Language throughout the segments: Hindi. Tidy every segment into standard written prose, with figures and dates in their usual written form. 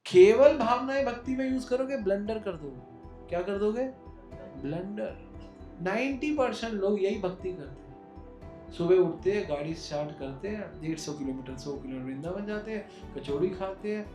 केवल भावनाएं भक्ति में यूज करोगे, ब्लंडर कर दोगे। क्या कर दोगे? ब्लंडर। 90% लोग यही भक्ति करते हैं। सुबह उठते हैं, गाड़ी स्टार्ट करते हैं, 150 किलोमीटर 100 किलोमीटर वृंदावन जाते हैं, कचौड़ी खाते हैं,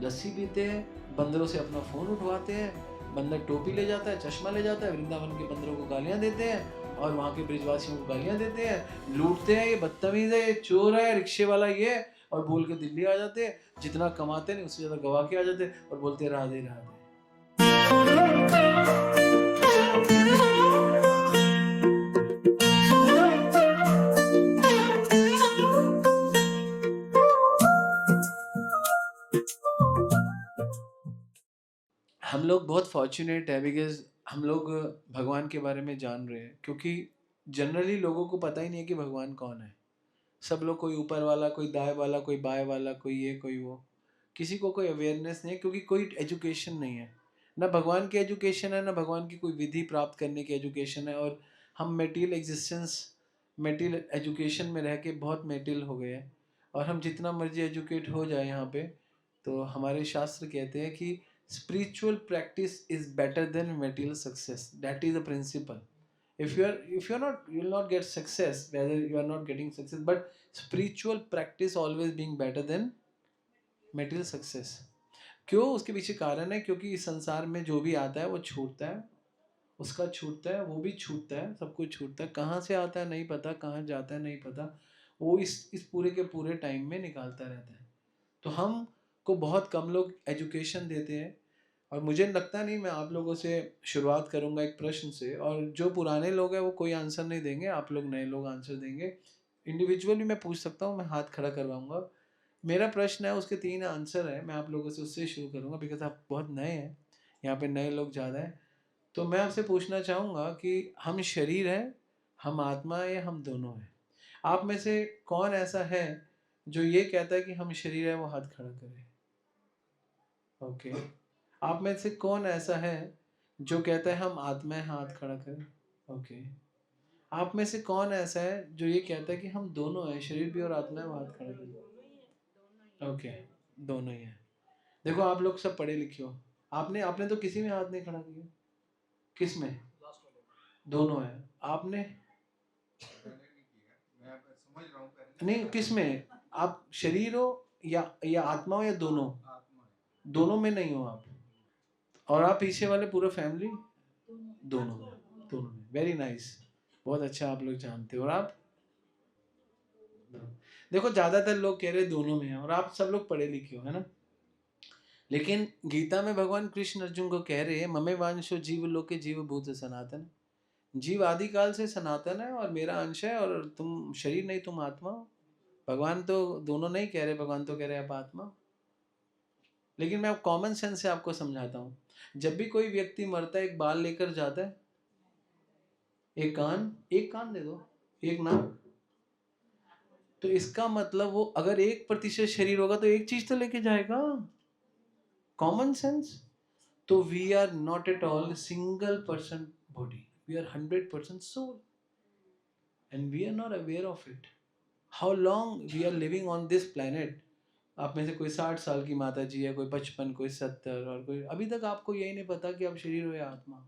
लस्सी पीते हैं, बंदरों से अपना फोन उठवाते हैं, बंदर टोपी ले जाता है, चश्मा ले जाता है, वृंदावन के बंदरों को गालियां देते हैं और वहां के ब्रिजवासियों को गालियां देते हैं, लूटते हैं, ये बदतमीज है, ये चोर है, रिक्शे वाला ये, और बोल के दिल्ली आ जाते हैं, जितना कमाते नहीं उससे ज्यादा गवा के आ जाते हैं और बोलते हैं राधे राधे। हम लोग बहुत फॉर्चुनेट है बिकॉज हम लोग भगवान के बारे में जान रहे हैं, क्योंकि जनरली लोगों को पता ही नहीं है कि भगवान कौन है। सब लोग कोई ऊपर वाला, कोई दाएं वाला, कोई बाएं वाला, कोई ये कोई वो, किसी को कोई अवेयरनेस नहीं है, क्योंकि कोई एजुकेशन नहीं है। ना भगवान की एजुकेशन है, ना भगवान की कोई विधि प्राप्त करने की एजुकेशन है, और हम मेटीरियल एग्जिस्टेंस, मेटीरियल एजुकेशन में रह के बहुत मेटीरियल हो गए हैं। और हम जितना मर्जी एजुकेट हो जाए यहाँ पे, तो हमारे शास्त्र कहते हैं कि spiritual practice is better than material success. That is the principle. If you're not, you'll not get success, whether you are not getting success, but spiritual practice always being better than material success. क्यों? उसके पीछे कारण है, क्योंकि इस संसार में जो भी आता है वो छूटता है, उसका छूटता है, वो भी छूटता है, सब कुछ छूटता है। कहाँ से आता है नहीं पता, कहाँ जाता है नहीं पता, वो इस पूरे के पूरे टाइम में निकालता रहता है। तो हम को बहुत कम लोग एजुकेशन देते हैं, और मुझे लगता नहीं, मैं आप लोगों से शुरुआत करूंगा एक प्रश्न से, और जो पुराने लोग हैं वो कोई आंसर नहीं देंगे, आप लोग नए लोग आंसर देंगे। इंडिविजुअली मैं पूछ सकता हूँ, मैं हाथ खड़ा करवाऊंगा। मेरा प्रश्न है, उसके 3 आंसर है, मैं आप लोगों से उससे शुरू करूंगा बिकॉज आप बहुत नए हैं, यहाँ पे नए लोग ज़्यादा हैं। तो मैं आपसे पूछना चाहूँगा कि हम शरीर हैं, हम आत्मा है, या हम दोनों हैं? आप में से कौन ऐसा है जो ये कहता है कि हम शरीर है? वो हाथ खड़ा करे। ओके। आप में से कौन ऐसा है जो कहता है हम आत्मा है? हाथ खड़ा करें। ओके। आप में से कौन ऐसा है जो ये कहता है कि हम दोनों हैं, शरीर भी और आत्मा है? वो हाथ खड़ा करें। ओके, दोनों ही है। देखो आप लोग सब पढ़े लिखे हो, आपने आपने तो किसी में हाथ नहीं खड़ा किया। किस में? दोनों है। आपने नहीं, किस में? आप शरीर हो या आत्मा हो, या दोनों? दोनों में नहीं हो आप। और आप पीछे वाले पूरा फैमिली? दोनों में। दोनों में, वेरी नाइस, बहुत अच्छा, आप लोग जानते हो। और आप? देखो ज्यादातर लोग कह रहे दोनों में है, और आप सब लोग पढ़े लिखे हो, है ना। लेकिन गीता में भगवान कृष्ण अर्जुन को कह रहे हैं, ममे वांशो जीव लोके जीव भूत सनातन। जीव आदिकाल से सनातन है और मेरा अंश है, और तुम शरीर नहीं, तुम आत्मा हो। भगवान तो दोनों नहीं कह रहे, भगवान तो कह रहे आप आत्मा। लेकिन मैं कॉमन सेंस से आपको समझाता हूँ। जब भी कोई व्यक्ति मरता है, एक बाल लेकर जाता है, एक कान दे दो, एक नाक, तो इसका मतलब वो अगर 1% शरीर होगा तो एक चीज तो लेके जाएगा। Common sense. तो we are not at all single person body, we are 100% soul, and we are not aware of it. How long we are living on this planet? आप में से कोई 60 साल की माता जी है, कोई 55, कोई 70, और कोई अभी तक आपको यही नहीं पता कि आप शरीर हो या आत्मा।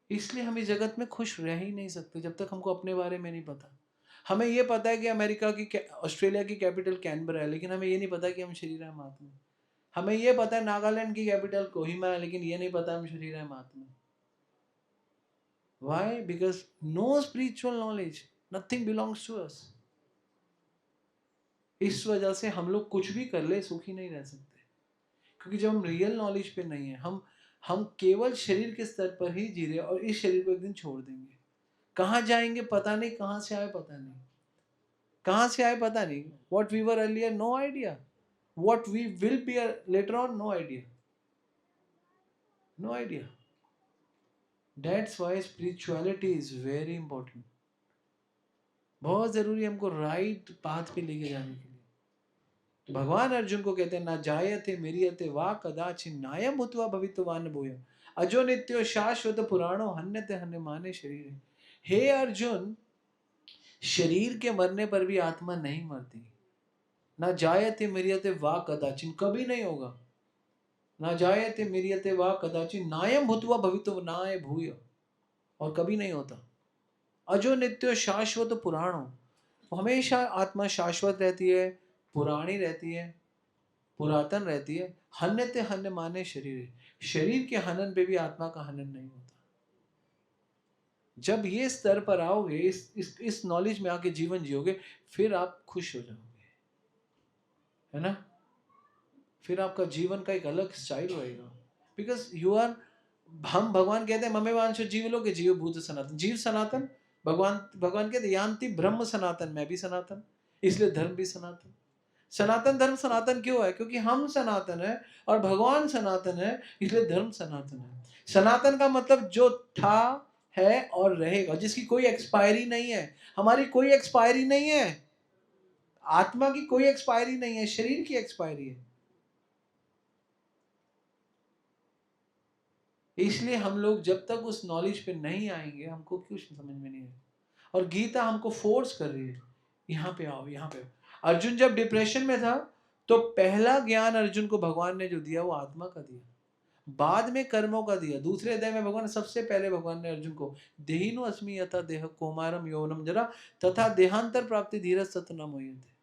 इसलिए हम इस जगत में खुश रह ही नहीं सकते जब तक हमको अपने बारे में नहीं पता। हमें ये पता है कि अमेरिका की, ऑस्ट्रेलिया की कैपिटल कैनबरा है, लेकिन हमें ये नहीं पता कि हम शरीर है, हम आत्मा। हमें ये पता है नागालैंड की कैपिटल कोहिमा है, लेकिन ये नहीं पता हम शरीर है, हम आत्मा। Why? Because no spiritual knowledge, nothing belongs to us. इस वजह से हम लोग कुछ भी कर ले सुखी नहीं रह सकते, क्योंकि जब हम रियल नॉलेज पे नहीं है, हम केवल शरीर के स्तर पर ही जी रहे, और इस शरीर को एक दिन छोड़ देंगे। कहाँ जाएंगे पता नहीं, कहाँ से आए पता नहीं, कहाँ से आए पता नहीं। What we were earlier, no idea. What we will be later on, no idea. No idea. That's why spirituality is very important. बहुत जरूरी है हमको राइट पाथ पे लेके जाने के लिए। तो भगवान अर्जुन को कहते हैं, ना जायते मेरियते वा कदाचिन नायम भूत्वा भवितवान भूयः अजो नित्यो शाश्वत पुराणो हन्यते हन्यमाने शरीर। हे अर्जुन, शरीर के मरने पर भी आत्मा नहीं मरती। ना जायते म्रियते वा कदाचिन, कभी नहीं होगा। ना जायते म्रियते वा कदाचिन नायम भूत्वा भवितो नाय भूय, और कभी नहीं होता। अजो नित्य शाश्वत पुराणो, हमेशा आत्मा शाश्वत रहती है, पुरानी रहती है, पुरातन रहती है। हन्यते हन्य माने शरीर, शरीर के हनन पे भी आत्मा का हनन नहीं होता। जब ये स्तर पर आओगे, इस नॉलेज में आके जीवन जियोगे, फिर आप खुश हो जाओगे, है ना। फिर आपका जीवन का एक अलग स्टाइल रहेगा, बिकॉज यू आर, हम, भगवान कहते हैं ममेवांश जीव लोग, जीव भूत सनातन, जीव सनातन। भगवान भगवान कहते यान्ति ब्रह्म सनातन, मैं भी सनातन, इसलिए धर्म भी सनातन। सनातन धर्म सनातन क्यों है? क्योंकि हम सनातन है और भगवान सनातन है, इसलिए धर्म सनातन है। सनातन का मतलब जो था, है और रहेगा, जिसकी कोई एक्सपायरी नहीं है। हमारी कोई एक्सपायरी नहीं है, आत्मा की कोई एक्सपायरी नहीं है, शरीर की एक्सपायरी है। इसलिए हम लोग जब तक उस नॉलेज पे नहीं आएंगे, हमको कुछ समझ में नहीं आएगा। और गीता हमको फोर्स कर रही है, यहाँ पे आओ, यहाँ पे आओ। अर्जुन जब डिप्रेशन में था, तो पहला ज्ञान अर्जुन को भगवान ने जो दिया वो आत्मा का दिया, बाद में कर्मों का दिया। दूसरे अध्याय में भगवान, सबसे पहले भगवान ने अर्जुन को देहिनो अस्मि यथा देह कौमारम यौवनम जरा तथा देहांतर प्राप्ति धीरज सत न मोह्यते।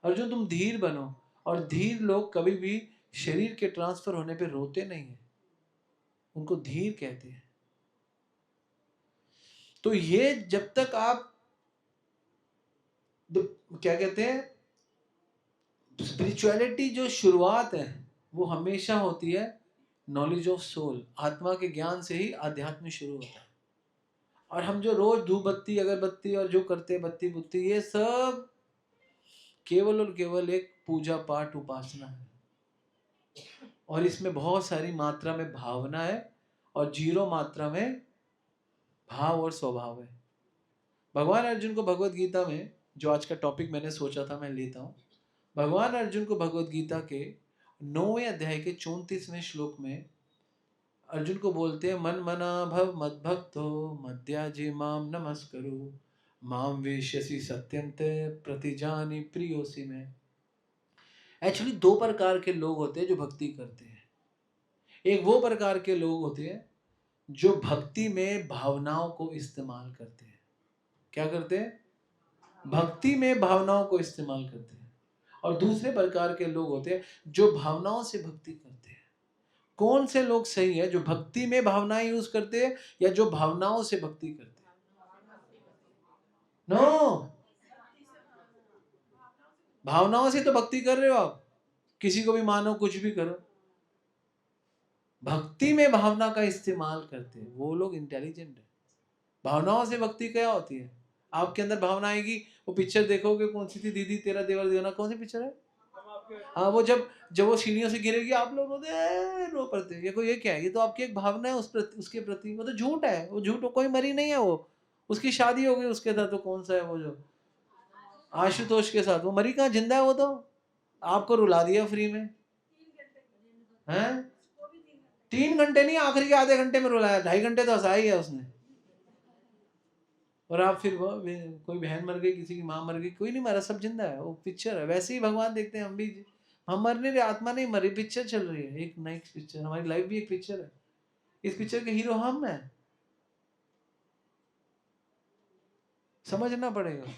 अर्जुन तुम धीर बनो, और धीर लोग कभी भी शरीर के ट्रांसफर होने पे रोते नहीं है, उनको धीर कहते हैं। तो ये जब तक आप क्या कहते हैं, स्पिरिचुअलिटी जो शुरुआत है वो हमेशा होती है नॉलेज ऑफ सोल, आत्मा के ज्ञान से ही आध्यात्म शुरू होता है। और हम जो रोज धूप बत्ती अगरबत्ती और जो करते हैं बत्ती बुत्ती, ये सब केवल और केवल एक पूजा पाठ उपासना है, और इसमें बहुत सारी मात्रा में भावना है और जीरो मात्रा में भाव और स्वभाव है। भगवान अर्जुन को भगवत गीता में, जो आज का टॉपिक मैंने सोचा था मैं लेता हूं, भगवान अर्जुन को भगवत गीता के 9वें अध्याय के 34वें श्लोक में अर्जुन को बोलते हैं, मन मना भव मद भक्तो मद्याजी माम नमस्करु माम वेश्यसि सत्यम ते प्रतिजानी प्रियोसी में। एक्चुअली दो प्रकार के लोग होते हैं जो भक्ति करते हैं। एक वो प्रकार के लोग होते हैं जो भक्ति में भावनाओं को इस्तेमाल करते हैं। क्या करते हैं? भक्ति में भावनाओं को इस्तेमाल करते हैं। और दूसरे प्रकार के लोग होते हैं जो भावनाओं से भक्ति करते हैं। कौन से लोग सही है, जो भक्ति में भावनाएं यूज करते हैं या जो भावनाओं से भक्ति करते हैं? नो, भावनाओं से तो भक्ति कर रहे हो आप, किसी को भी मानो, कुछ भी करो। भक्ति में भावना का इस्तेमाल करते हैं वो लोग इंटेलिजेंट है। भावनाओं से भक्ति क्या होती है? आपके अंदर भावना आएगी, वो पिक्चर देखोगे, कौन सी थी, दीदी तेरा देवर दीवाना, कौन सी पिक्चर है? हाँ, वो जब जब वो सीढ़ियों से गिरेगी, आप लोग रो पड़ते। ये कोई, ये क्या है? ये तो आपकी एक भावना है उसके प्रति। वो तो झूठ है, वो झूठ, कोई मरी नहीं है, वो उसकी शादी हो गई उसके साथ। तो कौन सा है वो, जो आशुतोष के साथ, वो मरी कहाँ, जिंदा है वो तो। आपको रुला दिया फ्री में, हैं? 3 घंटे नहीं, आखिरी के आधे घंटे में रुलाया, 2.5 घंटे तो हंसाई है उसने। और आप फिर वो कोई बहन मर गई, किसी की माँ मर गई, कोई नहीं मरा, सब जिंदा है, वो पिक्चर है। वैसे ही भगवान देखते हैं हम भी, हम मर नहीं रहे, आत्मा नहीं मरी, पिक्चर चल रही है, एक नई पिक्चर। हमारी लाइफ भी एक पिक्चर है, इस पिक्चर के हीरो हम हैं, समझना पड़ेगा।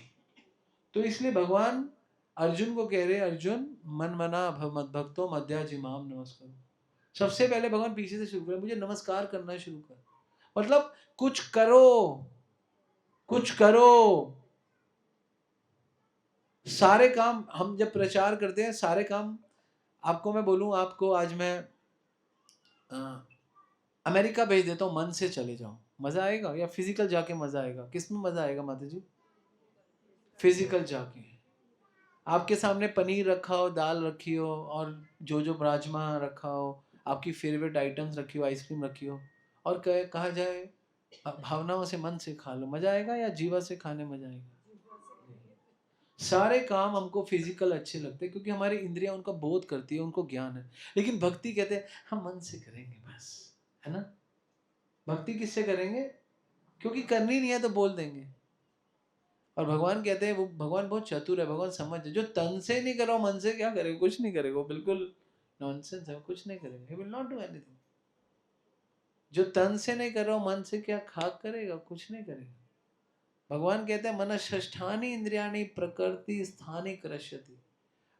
तो इसलिए भगवान अर्जुन को कह रहे हैं, अर्जुन मन मना मद भक्तो मध्या जिमाम नमस्कार। सबसे पहले भगवान पीछे से शुरू कर, मुझे नमस्कार करना शुरू कर, मतलब कुछ करो, कुछ करो। सारे काम हम जब प्रचार करते हैं, सारे काम, आपको मैं बोलूं, आपको आज मैं अमेरिका भेज देता हूँ, मन से चले जाओ, मजा आएगा? या फिजिकल जाके मजा आएगा? किस में मजा आएगा माता जी? फिजिकल जाके। आपके सामने पनीर रखा हो, दाल रखी हो, और जो जो राजमा रखा हो, आपकी फेवरेट आइटम्स रखी हो, आइसक्रीम रखी हो, और कहा जाए भावनाओं से, मन से खा लो, मजा आएगा? या जीवा से खाने मजा आएगा? सारे काम हमको फिजिकल अच्छे लगते हैं क्योंकि हमारी इंद्रियां उनका बोध करती है, उनको ज्ञान है। लेकिन भक्ति कहते हैं हम मन से करेंगे बस, है ना। भक्ति किससे करेंगे? क्योंकि करनी नहीं है तो बोल देंगे। और भगवान कहते हैं, वो भगवान बहुत चतुर है, भगवान समझ है, जो तन से नहीं करो मन से क्या करेगा, कुछ नहीं करेगा, वो बिल्कुल नॉनसेंस है, कुछ नहीं करेगा, he will not do anything. जो तन से नहीं करो मन से क्या खाक करेगा, कुछ नहीं करेगा। भगवान कहते हैं मन षष्ठानि इंद्रियाणि प्रकृति स्थानि करश्यति।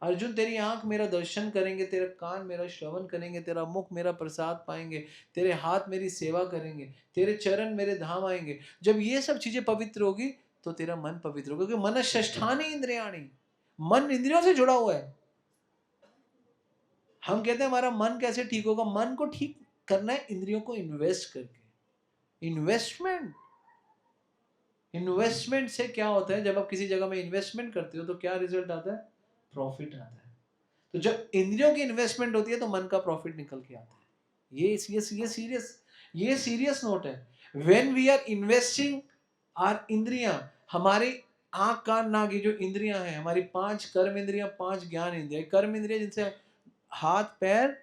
अर्जुन तेरी आंख मेरा दर्शन करेंगे, तेरा कान मेरा श्रवण करेंगे, तेरा मुख मेरा प्रसाद पाएंगे, तेरे हाथ मेरी सेवा करेंगे, तेरे चरण मेरे धाम आएंगे। जब ये सब चीजें पवित्र होगी तो तेरा मन पवित्र होगा, क्योंकि मन षष्ठानि इंद्रियाणि, मन इंद्रियों से जुड़ा हुआ है। हम कहते हैं हमारा मन कैसे ठीक होगा, मन को ठीक करना है इंद्रियों को इन्वेस्ट करके। इन्वेस्टमेंट, इन्वेस्टमेंट से क्या होता है, जब आप किसी जगह में इन्वेस्टमेंट करते हो तो क्या रिजल्ट आता है, प्रॉफिट आता है। तो जब इंद्रियों की इन्वेस्टमेंट होती है तो मन का प्रॉफिट निकल के आता है। ये सीरियस नोट है। When we are investing our इंद्रियां, हमारी आंख कान नाक, ये जो इंद्रियां हैं हमारी, 5 कर्म इंद्रियां, 5 ज्ञान इंद्रियां। कर्म इंद्रियां जिनसे हाथ पैर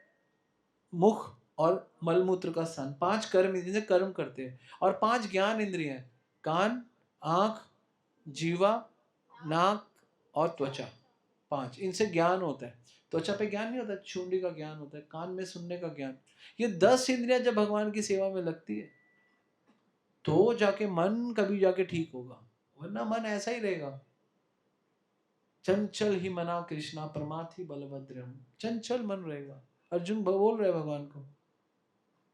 मुख और मलमूत्र का स्थान, 5 कर्म इंद्रिय से कर्म करते हैं। और 5 ज्ञान इंद्रियां, कान, आंख, जीवा, नाक और त्वचा, 5, इनसे ज्ञान होता है। त्वचा पे ज्ञान नहीं होता, चूंडी का ज्ञान होता है, कान में सुनने का ज्ञान। ये 10 इंद्रियां जब भगवान की सेवा में लगती है तो जाके मन कभी जाके ठीक होगा, वरना मन ऐसा ही रहेगा। चंचल ही मना कृष्णा परमाथि बलभद्रम, चंचल मन रहेगा। अर्जुन बोल रहे भगवान को,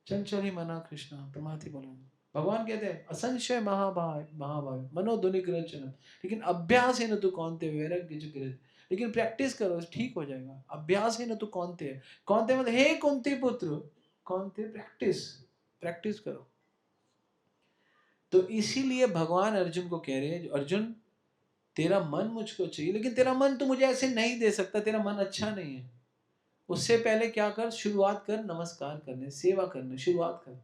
चंचल ही मना कृष्णा प्रमाथि बलम। भगवान कहते हैं असंशय महाभाय महाभाय मनोधुनिक रचना, लेकिन अभ्यास है न तू कौनते वैराग्य जो कृत। लेकिन प्रैक्टिस करो ठीक हो जाएगा। अभ्यास है न तू कौनते, कौनते मतलब हे कुंती पुत्र, कौनते प्रैक्टिस, प्रैक्टिस करो। तो इसीलिए भगवान अर्जुन को कह रहे हैं, अर्जुन तेरा मन मुझको चाहिए, लेकिन तेरा मन तू मुझे ऐसे नहीं दे सकता, तेरा मन अच्छा नहीं है। उससे पहले क्या कर, शुरुआत कर नमस्कार करने, सेवा करने शुरुआत कर।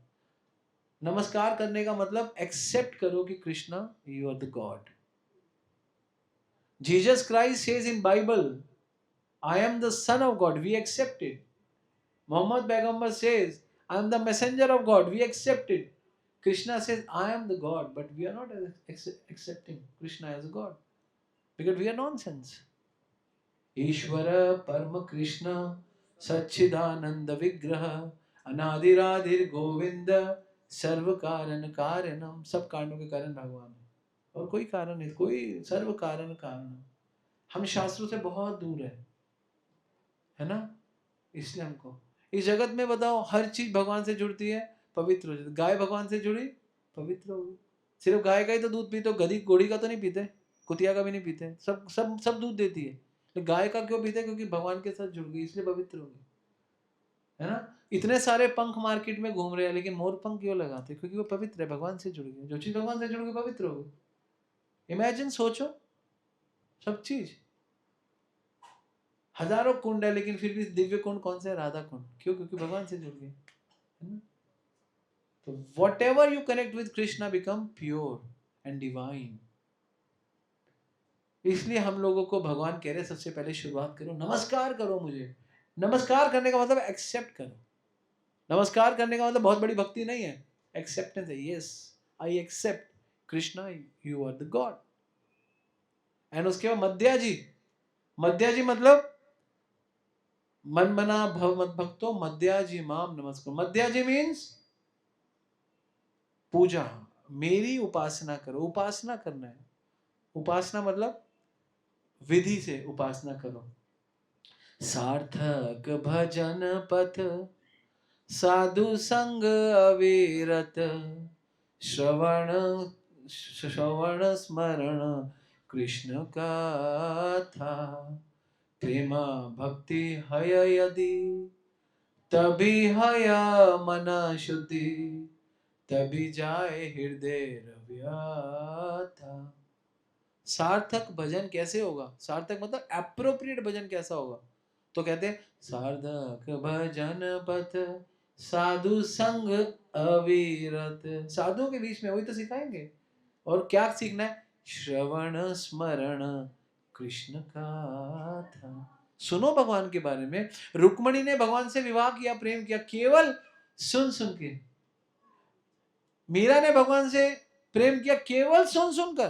नमस्कार करने का मतलब एक्सेप्ट करो कि Krishna you are the God. Jesus Christ says in Bible I am the son of God, we accept it. Mohammed पैगंबर says I am the messenger of God, we accept it. Krishna says I am the God, but we are not accepting Krishna as a God because we are nonsense. ईश्वर परम कृष्ण सच्चिदानंद विग्रह अनादिराधिर गोविंद सर्व कारण कारणम। सब कारणों के कारण भगवान है, और कोई कारण नहीं, कोई सर्व कारण कारण। हम शास्त्रों से बहुत दूर है ना। इसलिए हमको इस जगत में बताओ हर चीज भगवान से जुड़ती है, पवित्र हो जाती। गाय भगवान से जुड़ी, पवित्र हो गई। सिर्फ गाय का ही तो दूध पीते हो, गधी घोड़ी का तो नहीं पीते, कुतिया का भी नहीं पीते। सब सब सब दूध देती है, तो गाय का क्यों पीते, क्योंकि भगवान के साथ जुड़ गई इसलिए पवित्र हो गई, है ना। इतने सारे पंख मार्केट में घूम रहे हैं, लेकिन मोर पंख क्यों लगाते, क्योंकि वो पवित्र है, भगवान से जुड़ गए। जो चीज भगवान से जुड़ गई पवित्र हो गई। इमेजिन, सोचो, सब चीज। हजारों कुंड है, लेकिन फिर भी दिव्य कुंड कौन सा है, राधा कुंड। क्यों, क्योंकि भगवान से जुड़ गए। तो what ever you connect with Krishna become pure and divine. इसलिए हम लोगों को भगवान कह रहे सबसे पहले शुरुआत करो, नमस्कार करो मुझे। नमस्कार करने का मतलब एक्सेप्ट करो। नमस्कार करने का मतलब बहुत बड़ी भक्ति नहीं है, एक्सेप्टेंस है। Yes I accept Krishna you are the God. And उसके बाद मध्या जी, मध्या जी मतलब मन मना भव मत भक्तो मध्या जी माम नमस्कार। मध्या जी मीन्स पूजा, मेरी उपासना करो। उपासना करना है, उपासना मतलब विधि से उपासना करो। सार्थक भजन पथ साधु संग अविरत श्रवण श्रवण स्मरण कृष्ण कथा प्रेमा भक्ति हय यदि तभी हय मन शुद्धि तभी जाए हृदय व्यथा। सार्थक भजन कैसे होगा, सार्थक मतलब एप्रोप्रिएट भजन कैसा होगा। तो कहते हैं सार्थक भजन पथ साधु संग अविरत। साधुओं के बीच में, वही तो सिखाएंगे। और क्या सीखना है, श्रवण स्मरण कृष्ण कथा। सुनो भगवान के बारे में। रुक्मणी ने भगवान से विवाह किया, प्रेम किया, केवल सुन सुन के। मीरा ने भगवान से प्रेम किया केवल सुन सुनकर।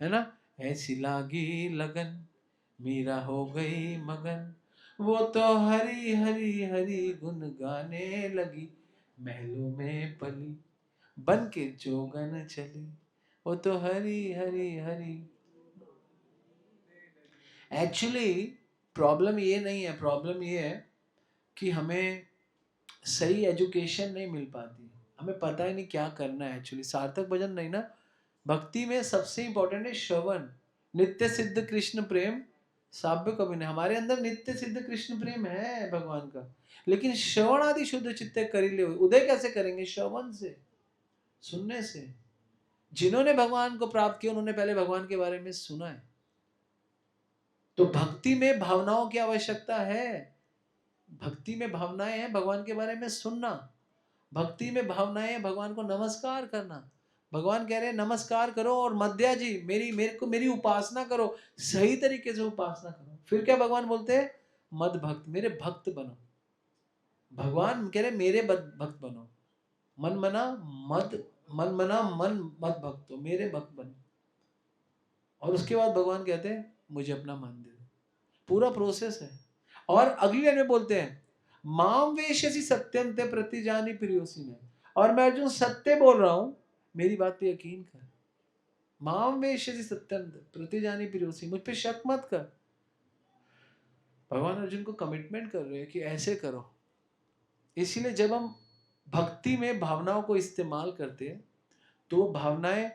है ना, ऐसी लागी लगन मीरा हो गई मगन, वो तो हरी हरी हरी गुन गाने लगी, महलों में पली बन के जोगन चली, वो तो हरी हरी हरी। एक्चुअली प्रॉब्लम ये नहीं है, प्रॉब्लम ये है कि हमें सही एजुकेशन नहीं मिल पाती, हमें पता ही नहीं क्या करना है एक्चुअली। सार्थक भजन नहीं ना, भक्ति में सबसे इंपॉर्टेंट है श्रवण। नित्य सिद्ध कृष्ण प्रेम साव्य कभी नहीं, हमारे अंदर नित्य सिद्ध कृष्ण प्रेम है भगवान का, लेकिन श्रवण आदि शुद्ध चित्ते करीले हुए। उदय कैसे करेंगे? श्रवण से, सुनने से। जिन्होंने भगवान को प्राप्त किया उन्होंने पहले भगवान के बारे में सुना है। तो भक्ति में भावनाओं की आवश्यकता है, भक्ति में भावनाएं हैं भगवान के बारे में सुनना, भक्ति में भावनाएं हैं भगवान को नमस्कार करना। भगवान कह रहे हैं नमस्कार करो और मध्या जी मेरी उपासना करो, सही तरीके से उपासना करो। फिर क्या भगवान बोलते हैं? मद भक्त, मेरे भक्त बनो। भगवान कह रहे मेरे भक्त बनो, मन मना मद, मन मना मन मत भक्तो, मेरे भक्त बनो। और उसके बाद भगवान कहते हैं मुझे अपना मन दे दो। पूरा प्रोसेस है। और अगली लाइन में बोलते हैं माम वेश्यसि सत्यम ते प्रतिजानी प्रियोसी में, और मैं जो सत्य बोल रहा हूं मेरी बात पे यकीन कर। माम वेश्यसि सत्यम ते प्रतिजानी प्रियोसी, मुझ पे शक मत कर। भगवान अर्जुन को कमिटमेंट कर रहे हैं कि ऐसे करो। इसीलिए जब हम भक्ति में भावनाओं को इस्तेमाल करते हैं तो भावनाएं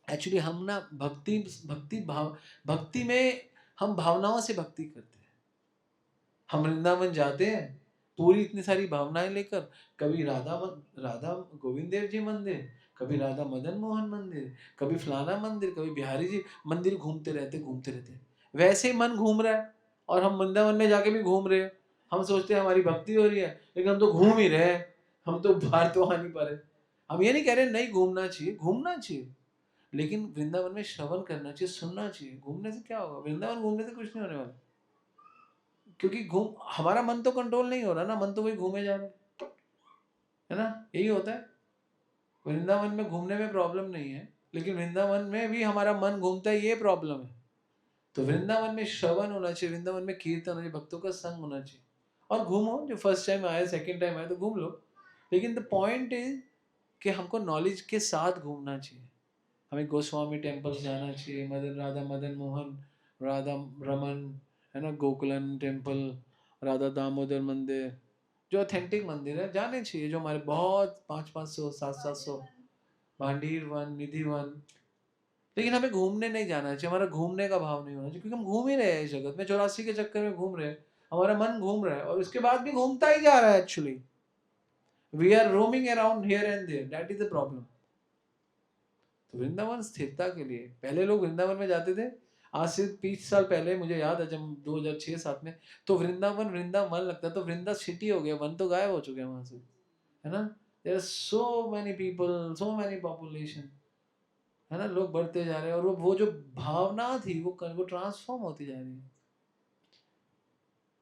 एक्चुअली हम ना भक्ति में हम भावनाओं से भक्ति करते हैं। हम वृंदावन जाते हैं पूरी इतनी सारी भावनाएं लेकर, कभी राधा गोविंद देव जी मंदिर, कभी राधा मदन मोहन मंदिर, कभी फलाना मंदिर, कभी बिहारी जी मंदिर, घूमते रहते। वैसे ही मन घूम रहा है और हम वृंदावन में जाके भी घूम रहे हैं। हम सोचते हैं हमारी भक्ति हो रही है, लेकिन हम तो घूम ही रहे हैं, हम तो बाहर तो आ नहीं पा रहे। हम ये नहीं कह रहे नहीं घूमना चाहिए, घूमना चाहिए, लेकिन वृंदावन में श्रवण करना चाहिए, सुनना चाहिए। घूमने से क्या होगा? वृंदावन घूमने से कुछ नहीं होने वाला, क्योंकि घूम हमारा मन तो कंट्रोल नहीं हो रहा ना, मन तो वही घूमे जा रहे है ना, यही होता है। वृंदावन में घूमने में प्रॉब्लम नहीं है, लेकिन वृंदावन में भी हमारा मन घूमता है, ये प्रॉब्लम है। तो वृंदावन में श्रवण होना चाहिए, वृंदावन में कीर्तन होना चाहिए, भक्तों का संग होना चाहिए। और घूमो, जो फर्स्ट टाइम आए सेकंड टाइम आए तो घूम लो, लेकिन द पॉइंट इज कि हमको नॉलेज के साथ घूमना चाहिए। हमें गोस्वामी टेम्पल्स जाना चाहिए, राधा मदन मोहन, राधा रमन, है ना, गोकुलन टेम्पल, राधा दामोदर मंदिर, जो ऑथेंटिक मंदिर है जाने चाहिए, जो हमारे बहुत 500-500 700 भांडीर वन, निधि वन। लेकिन हमें घूमने नहीं जाना चाहिए, हमारा घूमने का भाव नहीं होना चाहिए, क्योंकि हम घूम ही रहे हैं इस जगत में, 84 के चक्कर में घूम रहे हैं, हमारा मन घूम रहा है और उसके बाद भी घूमता ही जा रहा है। Actually we are roaming around here and there, that is the problem. तो वृंदावन स्थिरता के लिए, पहले लोग वृंदावन में जाते थे, आज से 30 साल पहले मुझे याद है जब 2006-7 में, तो वृंदावन वृंदावन लगता, तो वृंदा सिटी हो गया, वन तो गायब हो चुके हैं वहां से, है ना। There are so many people, so many population, है ना, लोग बढ़ते जा रहे हैं, और वो जो भावना थी वो ट्रांसफॉर्म होती जा रही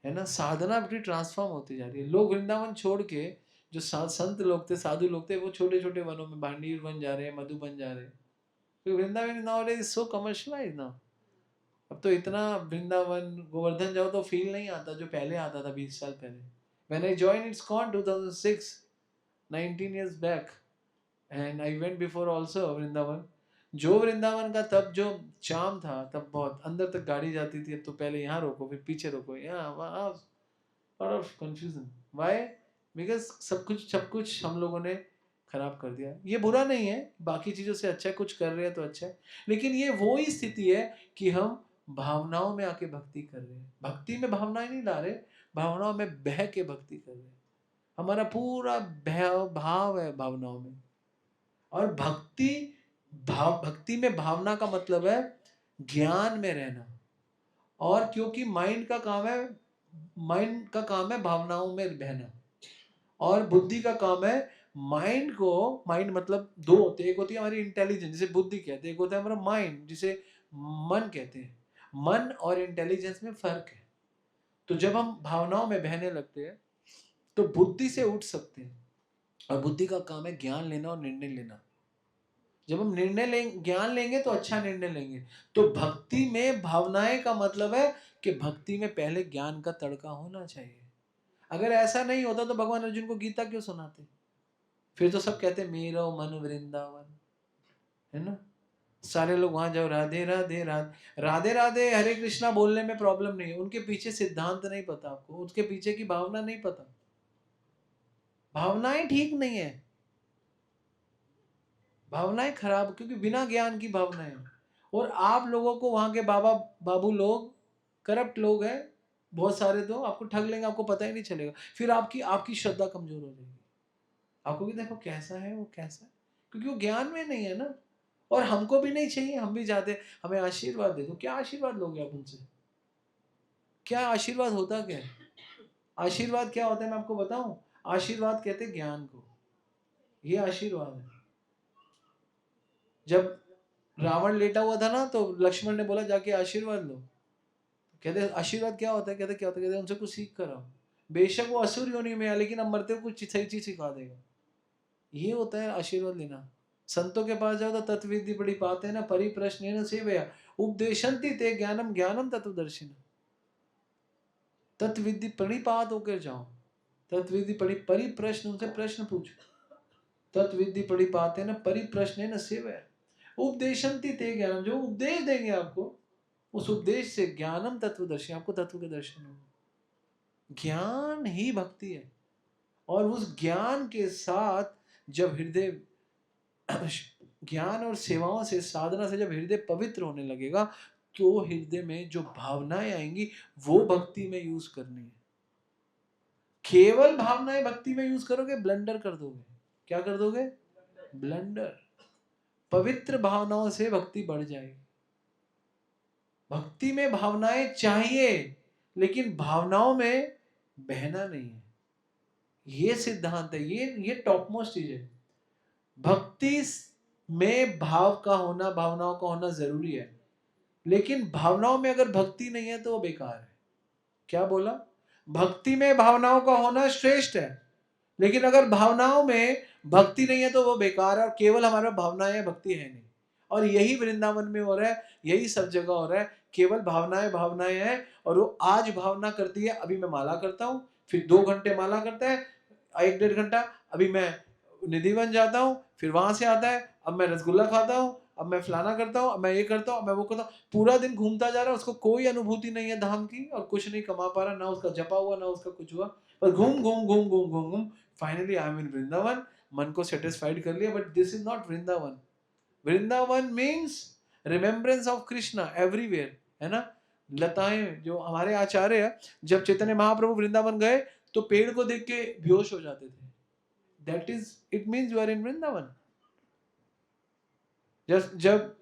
है ना, साधना भी ट्रांसफॉर्म होती जा रही है। लोग वृंदावन छोड़ के जो संत लोग थे, साधु लोग थे, वो छोटे छोटे वनों में भांडीर बन जा रहे हैं, मधुबन जा रहे हैं। तो Vrindavan nowadays is so commercialised now. अब तो इतना वृंदावन गोवर्धन जाओ तो फील नहीं आता जो पहले आता था 20 साल पहले। When I joined ISKCON 2006, 19 years back, and I went before also Vrindavan. जो वृंदावन का तब जो चाम था, तब बहुत अंदर तक गाड़ी जाती थी, अब तो पहले यहाँ रोको फिर पीछे रोको, यहाँ वहाँ, lot of confusion. Why? Because सब कुछ हम लोगों ने खराब कर दिया। ये बुरा नहीं है, बाकी चीजों से अच्छा है, कुछ कर रहे हैं तो अच्छा है, लेकिन ये वो ही स्थिति है कि हम भावनाओं में आके भक्ति कर रहे हैं। भक्ति में भावनाएं नहीं ला रहे, भावनाओं में बह के भक्ति कर रहे हैं। हमारा पूरा भाव है भावनाओं में। और भक्ति में भावना का मतलब है ज्ञान में रहना। और क्योंकि माइंड का काम है भावनाओं में बहना, और बुद्धि का काम है माइंड मतलब दो होते हैं, एक होती है हमारी इंटेलिजेंस जिसे बुद्धि कहते हैं, एक होता है हमारा माइंड जिसे मन कहते हैं। मन और इंटेलिजेंस में फर्क है। तो जब हम भावनाओं में बहने लगते हैं तो बुद्धि से उठ सकते हैं, और बुद्धि का काम है ज्ञान लेना और निर्णय लेना। जब हम निर्णय लेंगे, ज्ञान लेंगे तो अच्छा निर्णय लेंगे। तो भक्ति में भावनाएं का मतलब है कि भक्ति में पहले ज्ञान का तड़का होना चाहिए। अगर ऐसा नहीं होता तो भगवान अर्जुन को गीता क्यों सुनाते? फिर तो सब कहते मेरा मन वृंदावन, है ना। सारे लोग वहां जाओ, राधे राधे राधे राधे राधे हरे कृष्णा बोलने में प्रॉब्लम नहीं है, उनके पीछे सिद्धांत नहीं पता आपको, उसके पीछे की भावना नहीं पता, भावनाएं ठीक नहीं है, भावनाएं खराब, क्योंकि बिना ज्ञान की भावनाएं। और आप लोगों को वहां के बाबा बाबू लोग करप्ट लोग हैं बहुत सारे, तो आपको ठग लेंगे, आपको पता ही नहीं चलेगा, फिर आपकी आपकी श्रद्धा कमजोर हो जाएगी। आपको भी देखो कैसा है वो, कैसा है, क्योंकि वो ज्ञान में नहीं है ना। और हमको भी नहीं चाहिए, हम भी जाते हमें आशीर्वाद दे दो, क्या आशीर्वाद लोगे आप उनसे? क्या आशीर्वाद होता क्या है? आशीर्वाद क्या होता है मैं आपको बताऊं, आशीर्वाद कहते हैं ज्ञान को, ये आशीर्वाद है। जब रावण लेटा हुआ था ना तो लक्ष्मण ने बोला जाके आशीर्वाद लो, कहते आशीर्वाद क्या होता है, कहते क्या होता है, कहते उनसे कुछ सीख कर आओ, बेशक वो असुर योनि में है लेकिन अब मरते हुए कुछ सही चीज सिखा देगा, ये होता है आशीर्वाद लेना। संतों के पास जाओ तो तत्विधि बड़ी बात है ना, परिप्रश्न सेवया उपदेशंति ते ज्ञानम ज्ञानम तत्वदर्शिन, तत्विधि परिपात होकर जाओ, तत्विधि परिप्रश्न, उनसे प्रश्न पूछो, तत्विधि परिपात है ना, परिप्रश्न न सेवया उपदेशंति ते ज्ञानम, जो उपदेश देंगे आपको उस उपदेश से ज्ञानम तत्वदर्शी, आपको तत्व के दर्शन होंगे। ज्ञान ही भक्ति है। और उस ज्ञान के साथ जब हृदय ज्ञान और सेवाओं से, साधना से जब हृदय पवित्र होने लगेगा तो हृदय में जो भावनाएं आएंगी वो भक्ति में यूज करनी है। केवल भावनाएं भक्ति में यूज करोगे ब्लंडर कर दोगे। क्या कर दोगे? ब्लंडर। पवित्र भावनाओं से भक्ति बढ़ जाएगी। भक्ति में भावनाएं चाहिए लेकिन भावनाओं में बहना नहीं है, ये सिद्धांत है, ये टॉप मोस्ट चीज है। भक्ति में भाव का होना, भावनाओं का होना जरूरी है, लेकिन भावनाओं में अगर भक्ति नहीं है तो वो बेकार है। क्या बोला? भक्ति में भावनाओं का होना श्रेष्ठ है, लेकिन अगर भावनाओं में भक्ति नहीं है तो वो बेकार है, और केवल हमारा भावनाएं है, भक्ति है नहीं। और यही वृंदावन में हो रहा है, यही सब जगह हो रहा है, केवल भावनाएं भावनाएं हैं। और वो आज भावना करती है अभी मैं माला करता हूं, फिर 2 घंटे माला करता है, 1-1.5 घंटा अभी मैं निधिवन जाता हूँ, फिर वहां से आता है अब मैं रसगुल्ला खाता हूँ, अब मैं फलाना करता हूँ, अब मैं ये करता हूँ, अब मैं वो करता हूँ, पूरा दिन घूमता जा रहा है, उसको कोई अनुभूति नहीं है धाम की, और कुछ नहीं कमा पा रहा, ना उसका जपा हुआ ना उसका कुछ हुआ, पर घूम घूम घूम घूम घूम घूम फाइनली आई एम इन वृंदावन, मन को सेटिस्फाइड कर लिया। But this is not Vrindavan. Vrindavan means remembrance of Krishna everywhere, है ना। लताएं, जो हमारे आचार्य है, जब चैतन्य महाप्रभु वृंदावन गए तो पेड़ को देख के बेहोश हो जाते थे। That is, it means you are in Vrindavan. जब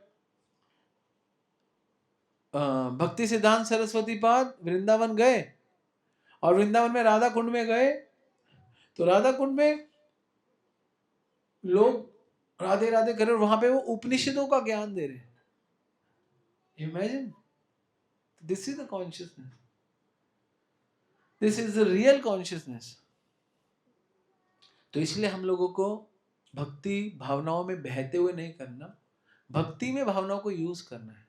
भक्ति सिद्धांत सरस्वती पाद वृंदावन गए और वृंदावन में राधा कुंड में गए, तो राधा कुंड में लोग राधे राधे कर रहे, वहां पे वो उपनिषदों का ज्ञान दे रहे। Imagine, this is the consciousness, this is the real consciousness. तो इसलिए हम लोगों को भक्ति भावनाओं में बहते हुए नहीं करना, भक्ति में भावनाओं को यूज करना है।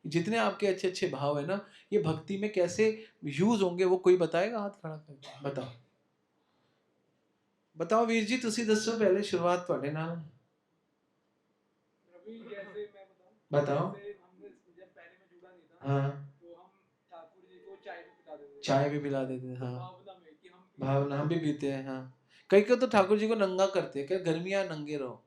जितने आपके अच्छे अच्छे भाव है ना, ये भक्ति में कैसे यूज होंगे वो कोई बताएगा? हाथ खड़ा करके बताओ, बताओ वीर जी, तुसी दसो पहले, शुरुआत ਤੁਹਾਡੇ ਨਾਲ। अभी जैसे मैं बताओ। जैसे हमने जब पहले में जुड़ा नहीं था, हाँ, तो हम ठाकुर जी को चाय भी पिला देते थे, चाय भी पिला देते हैं, हाँ। भावना में कि हम भावना, हम भी पीते हैं, हाँ। कई कई तो ठाकुर जी को नंगा करते हैं, क्या गर्मियां नंगे रहो,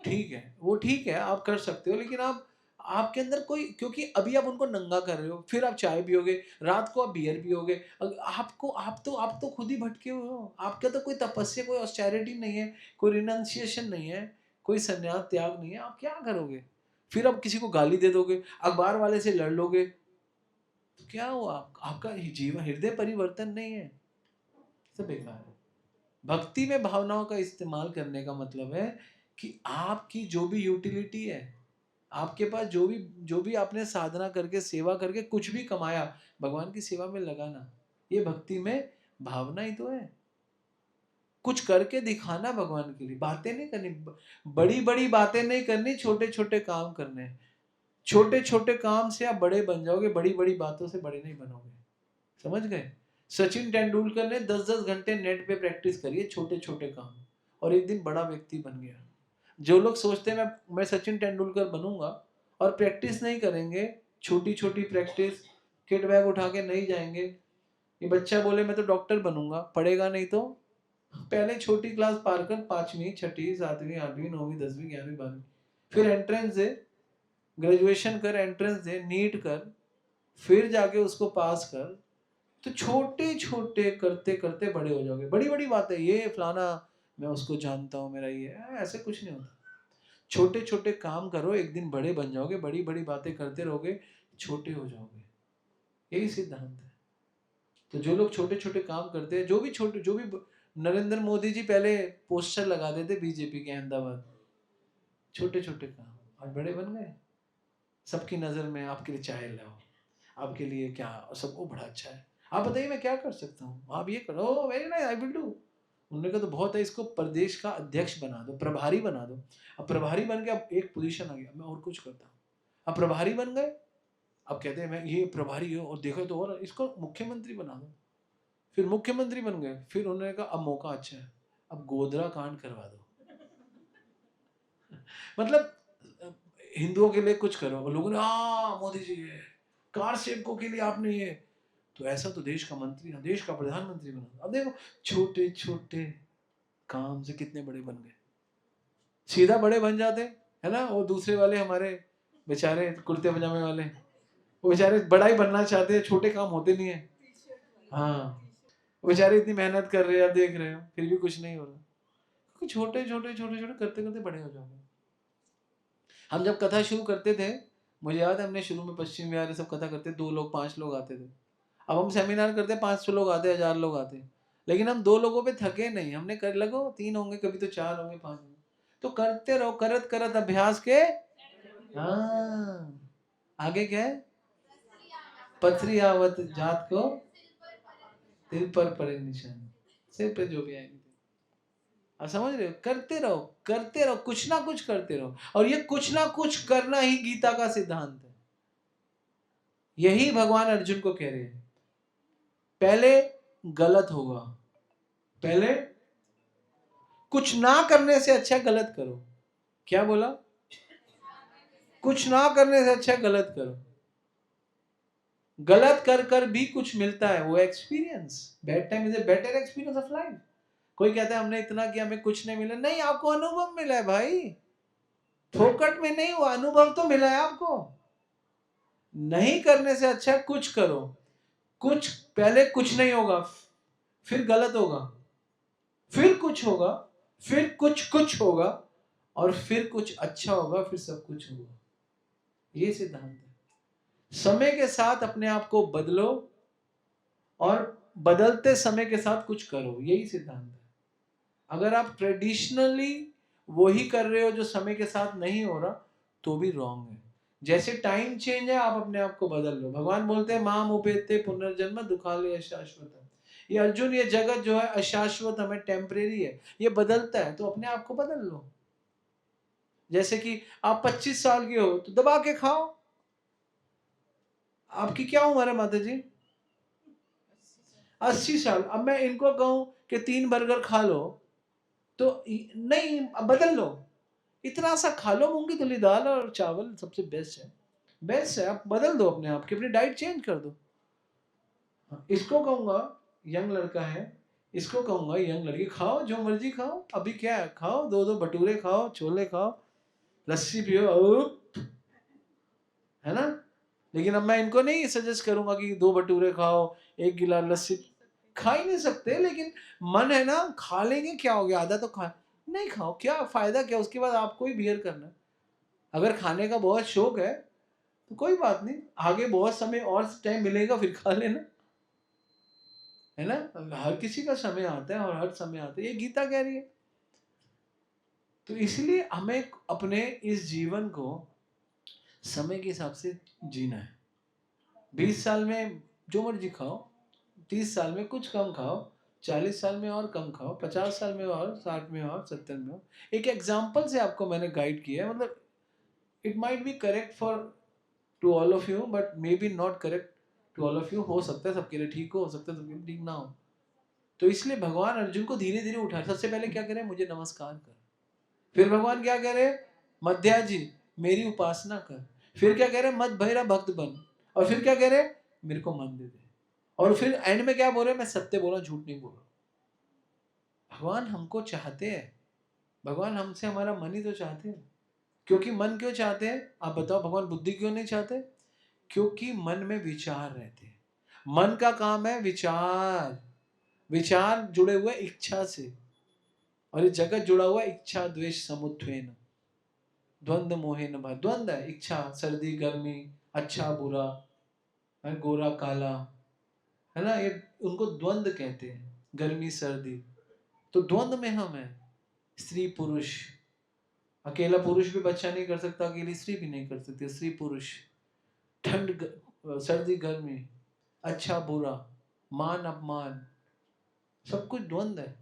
ठीक है, वो ठीक है, आप कर सकते हो, लेकिन आप, आपके अंदर कोई, क्योंकि अभी आप उनको नंगा कर रहे हो, फिर आप चाय पियोगे, रात को आप बियर पियोगे, आपको, आप तो खुद ही भटके हुए हो। आपका तो कोई तपस्या, कोई ऑस्टेरिटी नहीं है, कोई रिनंसिएशन नहीं है, कोई संन्यास त्याग नहीं है, आप क्या करोगे? फिर आप किसी को गाली दे दोगे, अखबार वाले से लड़ लोगे, तो क्या हुआ? आपका जीवन, हृदय परिवर्तन नहीं है, सब बेकार है। भक्ति में भावनाओं का इस्तेमाल करने का मतलब है कि आपकी जो भी यूटिलिटी है, आपके पास जो भी आपने साधना करके, सेवा करके कुछ भी कमाया, भगवान की सेवा में लगाना, ये भक्ति में भावना ही तो है। कुछ करके दिखाना भगवान के लिए, बातें नहीं करनी, बड़ी बड़ी बातें नहीं करनी, छोटे छोटे काम करने। छोटे छोटे काम से आप बड़े बन जाओगे, बड़ी बड़ी बातों से बड़े नहीं बनोगे। समझ गए? सचिन तेंदुलकर ने 10-10 घंटे नेट पे प्रैक्टिस करी है, छोटे छोटे काम, और एक दिन बड़ा व्यक्ति बन गया। जो लोग सोचते हैं मैं सचिन तेंदुलकर बनूंगा और प्रैक्टिस नहीं करेंगे, छोटी छोटी प्रैक्टिस, किट बैग उठा के नहीं जाएंगे, ये बच्चा बोले मैं तो डॉक्टर बनूंगा, पढ़ेगा नहीं तो पहले छोटी क्लास पार कर, 5वीं 6वीं 7वीं 8वीं 9वीं 10वीं 11वीं 12वीं, फिर एंट्रेंस दे, ग्रेजुएशन कर, एंट्रेंस दे, नीट कर, फिर जाके उसको पास कर। तो छोटे छोटे करते करते बड़े हो जाओगे। बड़ी बड़ी बातें, ये फलाना मैं उसको जानता हूँ, मेरा ये, ऐसे कुछ नहीं होता। छोटे छोटे काम करो, एक दिन बड़े बन जाओगे। बड़ी बड़ी बातें करते रहोगे, छोटे हो जाओगे। यही सिद्धांत है। तो जो लोग छोटे छोटे काम करते हैं, जो भी नरेंद्र मोदी जी पहले पोस्टर लगाते थे बीजेपी के अहमदाबाद, छोटे छोटे काम, आज बड़े बन गए। सबकी नजर में आपके लिए चाय लाओ, आपके लिए क्या, सबको बड़ा अच्छा है, आप बताइए मैं क्या कर सकता हूँ, आप ये करो, very nice, I will do. उन्होंने कहा तो बहुत है, इसको प्रदेश का अध्यक्ष बना दो, प्रभारी बना दो। अब प्रभारी बन गया, अब एक पोजीशन आ गया, मैं और कुछ करता हूँ। अब प्रभारी बन गए, अब कहते हैं मैं ये प्रभारी हूँ, और देखो तो और इसको मुख्यमंत्री बना दो। फिर मुख्यमंत्री बन गए, फिर उन्होंने कहा अब मौका अच्छा है, अब गोधरा कांड करवा दो। मतलब हिंदुओं के लिए कुछ करो, और लोगों ने मोदी जी ये कार सेवकों के लिए आपने ये, तो ऐसा तो देश का मंत्री, देश का प्रधानमंत्री बना। अब देखो छोटे छोटे काम से कितने बड़े बन गए। सीधा बड़े बन जाते है ना, वो दूसरे वाले हमारे बेचारे कुर्ते पजामे वाले, वो बेचारे बड़ा ही बनना चाहते हैं, छोटे काम होते नहीं है। हाँ, बेचारे इतनी मेहनत कर रहे हैं, आप देख रहे हो, फिर भी कुछ नहीं हो रहा। छोटे छोटे छोटे छोटे करते करते बड़े हो जाओगे। हम जब कथा शुरू करते थे, मुझे याद है हमने शुरू में पश्चिम बिहार सब कथा करते, 2 लोग 5 लोग आते थे। अब हम सेमिनार करते 500 लोग आते, 1000 लोग आते, लेकिन हम 2 लोगों पे थके नहीं, हमने कर लगो 3 होंगे, कभी तो 4 होंगे, 5 होंगे, तो करते रहो, करत करत अभ्यास के। हाँ, आगे क्या है, पथरी आवत जात को दिल पर पड़े निशान, सिर पे जो भी आएंगे। आप समझ रहे हो? करते रहो, करते रहो, कुछ ना कुछ करते रहो, और ये कुछ ना कुछ करना ही गीता का सिद्धांत है। यही भगवान अर्जुन को कह रहे हैं, पहले गलत होगा, पहले कुछ ना करने से अच्छा गलत करो। क्या बोला? कुछ ना करने से अच्छा गलत करो। गलत कर कर भी कुछ मिलता है, वो experience, bad time is a better experience of life. कोई कहता है हमने इतना किया, हमें कुछ नहीं मिला, नहीं, आपको अनुभव मिला है भाई, फोकट में नहीं हुआ, अनुभव तो मिला है आपको। नहीं करने से अच्छा कुछ करो। कुछ, पहले कुछ नहीं होगा, फिर गलत होगा, फिर कुछ होगा, फिर कुछ होगा, और फिर कुछ अच्छा होगा, फिर सब कुछ होगा। ये सिद्धांत है। समय के साथ अपने आप को बदलो, और बदलते समय के साथ कुछ करो, यही सिद्धांत है। अगर आप ट्रेडिशनली वही कर रहे हो जो समय के साथ नहीं हो रहा, तो भी रॉन्ग है। जैसे टाइम चेंज है, आप अपने आप को बदल लो। भगवान बोलते हैं माम उपेते पुनर्जन्म दुखालय अशाश्वतम। ये अर्जुन, ये जगत जो है अशाश्वत, हमें टेम्परेरी है, ये बदलता है, तो अपने आप को बदल लो। जैसे कि आप 25 साल के हो तो दबा के खाओ। आपकी क्या उम्र है माता जी? 80 साल। अब मैं इनको कहूं कि 3 बर्गर खा लो, तो नहीं, बदल लो, इतना सा खा लो, मूंगी धुली दाल और चावल सबसे बेस्ट है, बेस्ट है। आप बदल दो अपने आप की, अपनी डाइट चेंज कर दो। इसको कहूंगा यंग लड़का है, इसको कहूंगा यंग लड़की, खाओ जो मर्जी खाओ, अभी क्या है, खाओ, 2-2 भटूरे खाओ, छोले खाओ, लस्सी पियो, है ना। लेकिन अब मैं इनको नहीं सजेस्ट करूंगा कि 2 भटूरे खाओ, 1 गिलास लस्सी, खा ही नहीं सकते, लेकिन मन है ना, खा लेंगे, क्या हो गया, आधा तो खा, नहीं खाओ, क्या फायदा, क्या उसके बाद आपको ही बियर करना। अगर खाने का बहुत शौक है तो कोई बात नहीं, आगे बहुत समय और टाइम मिलेगा, फिर खा लेना, है ना। हर किसी का समय आता है, और हर समय आता है, ये गीता कह रही है। तो इसलिए हमें अपने इस जीवन को समय के हिसाब से जीना है। 20 साल में जो मर्जी खाओ, 30 साल में कुछ कम खाओ, 40 साल में और कम खाओ, 50 साल में और, 60 में और, 70 में और। एक एग्जाम्पल से आपको मैंने गाइड किया है, मतलब it might be correct for to all of you but may be not correct to all of you. हो सकता है सबके लिए ठीक हो सकता है सबके लिए ठीक ना हो। तो इसलिए भगवान अर्जुन को धीरे धीरे उठा। सबसे पहले क्या करे, मुझे नमस्कार कर। फिर भगवान क्या कह रहे, मध्या जी मेरी उपासना कर। फिर क्या कह रहे, मत भैरा भक्त बन। और फिर क्या कह रहे, मेरे को मन दे दे। और फिर एंड में क्या बोल रहे, मैं सत्य बोला झूठ नहीं बोला। भगवान हमको चाहते हैं, भगवान हमसे हमारा मन ही तो चाहते हैं। क्योंकि मन क्यों चाहते हैं आप बताओ, भगवान बुद्धि क्यों नहीं चाहते? क्योंकि मन में विचार रहते हैं। मन का काम है विचार, विचार जुड़े हुए इच्छा से। और ये जगत जुड़ा हुआ इच्छा द्वेष समुत्थेन द्वंद्व मोहेन भा। द्वंद्व है, इच्छा, सर्दी गर्मी, अच्छा बुरा, गोरा काला, है ना, ये उनको द्वंद्व कहते हैं, गर्मी सर्दी। तो द्वंद्व में हम हैं, स्त्री पुरुष। अकेला पुरुष भी बच्चा नहीं कर सकता, अकेली स्त्री भी नहीं कर सकती। स्त्री पुरुष, ठंड सर्दी गर्मी, अच्छा बुरा, मान अपमान, सब कुछ द्वंद्व है।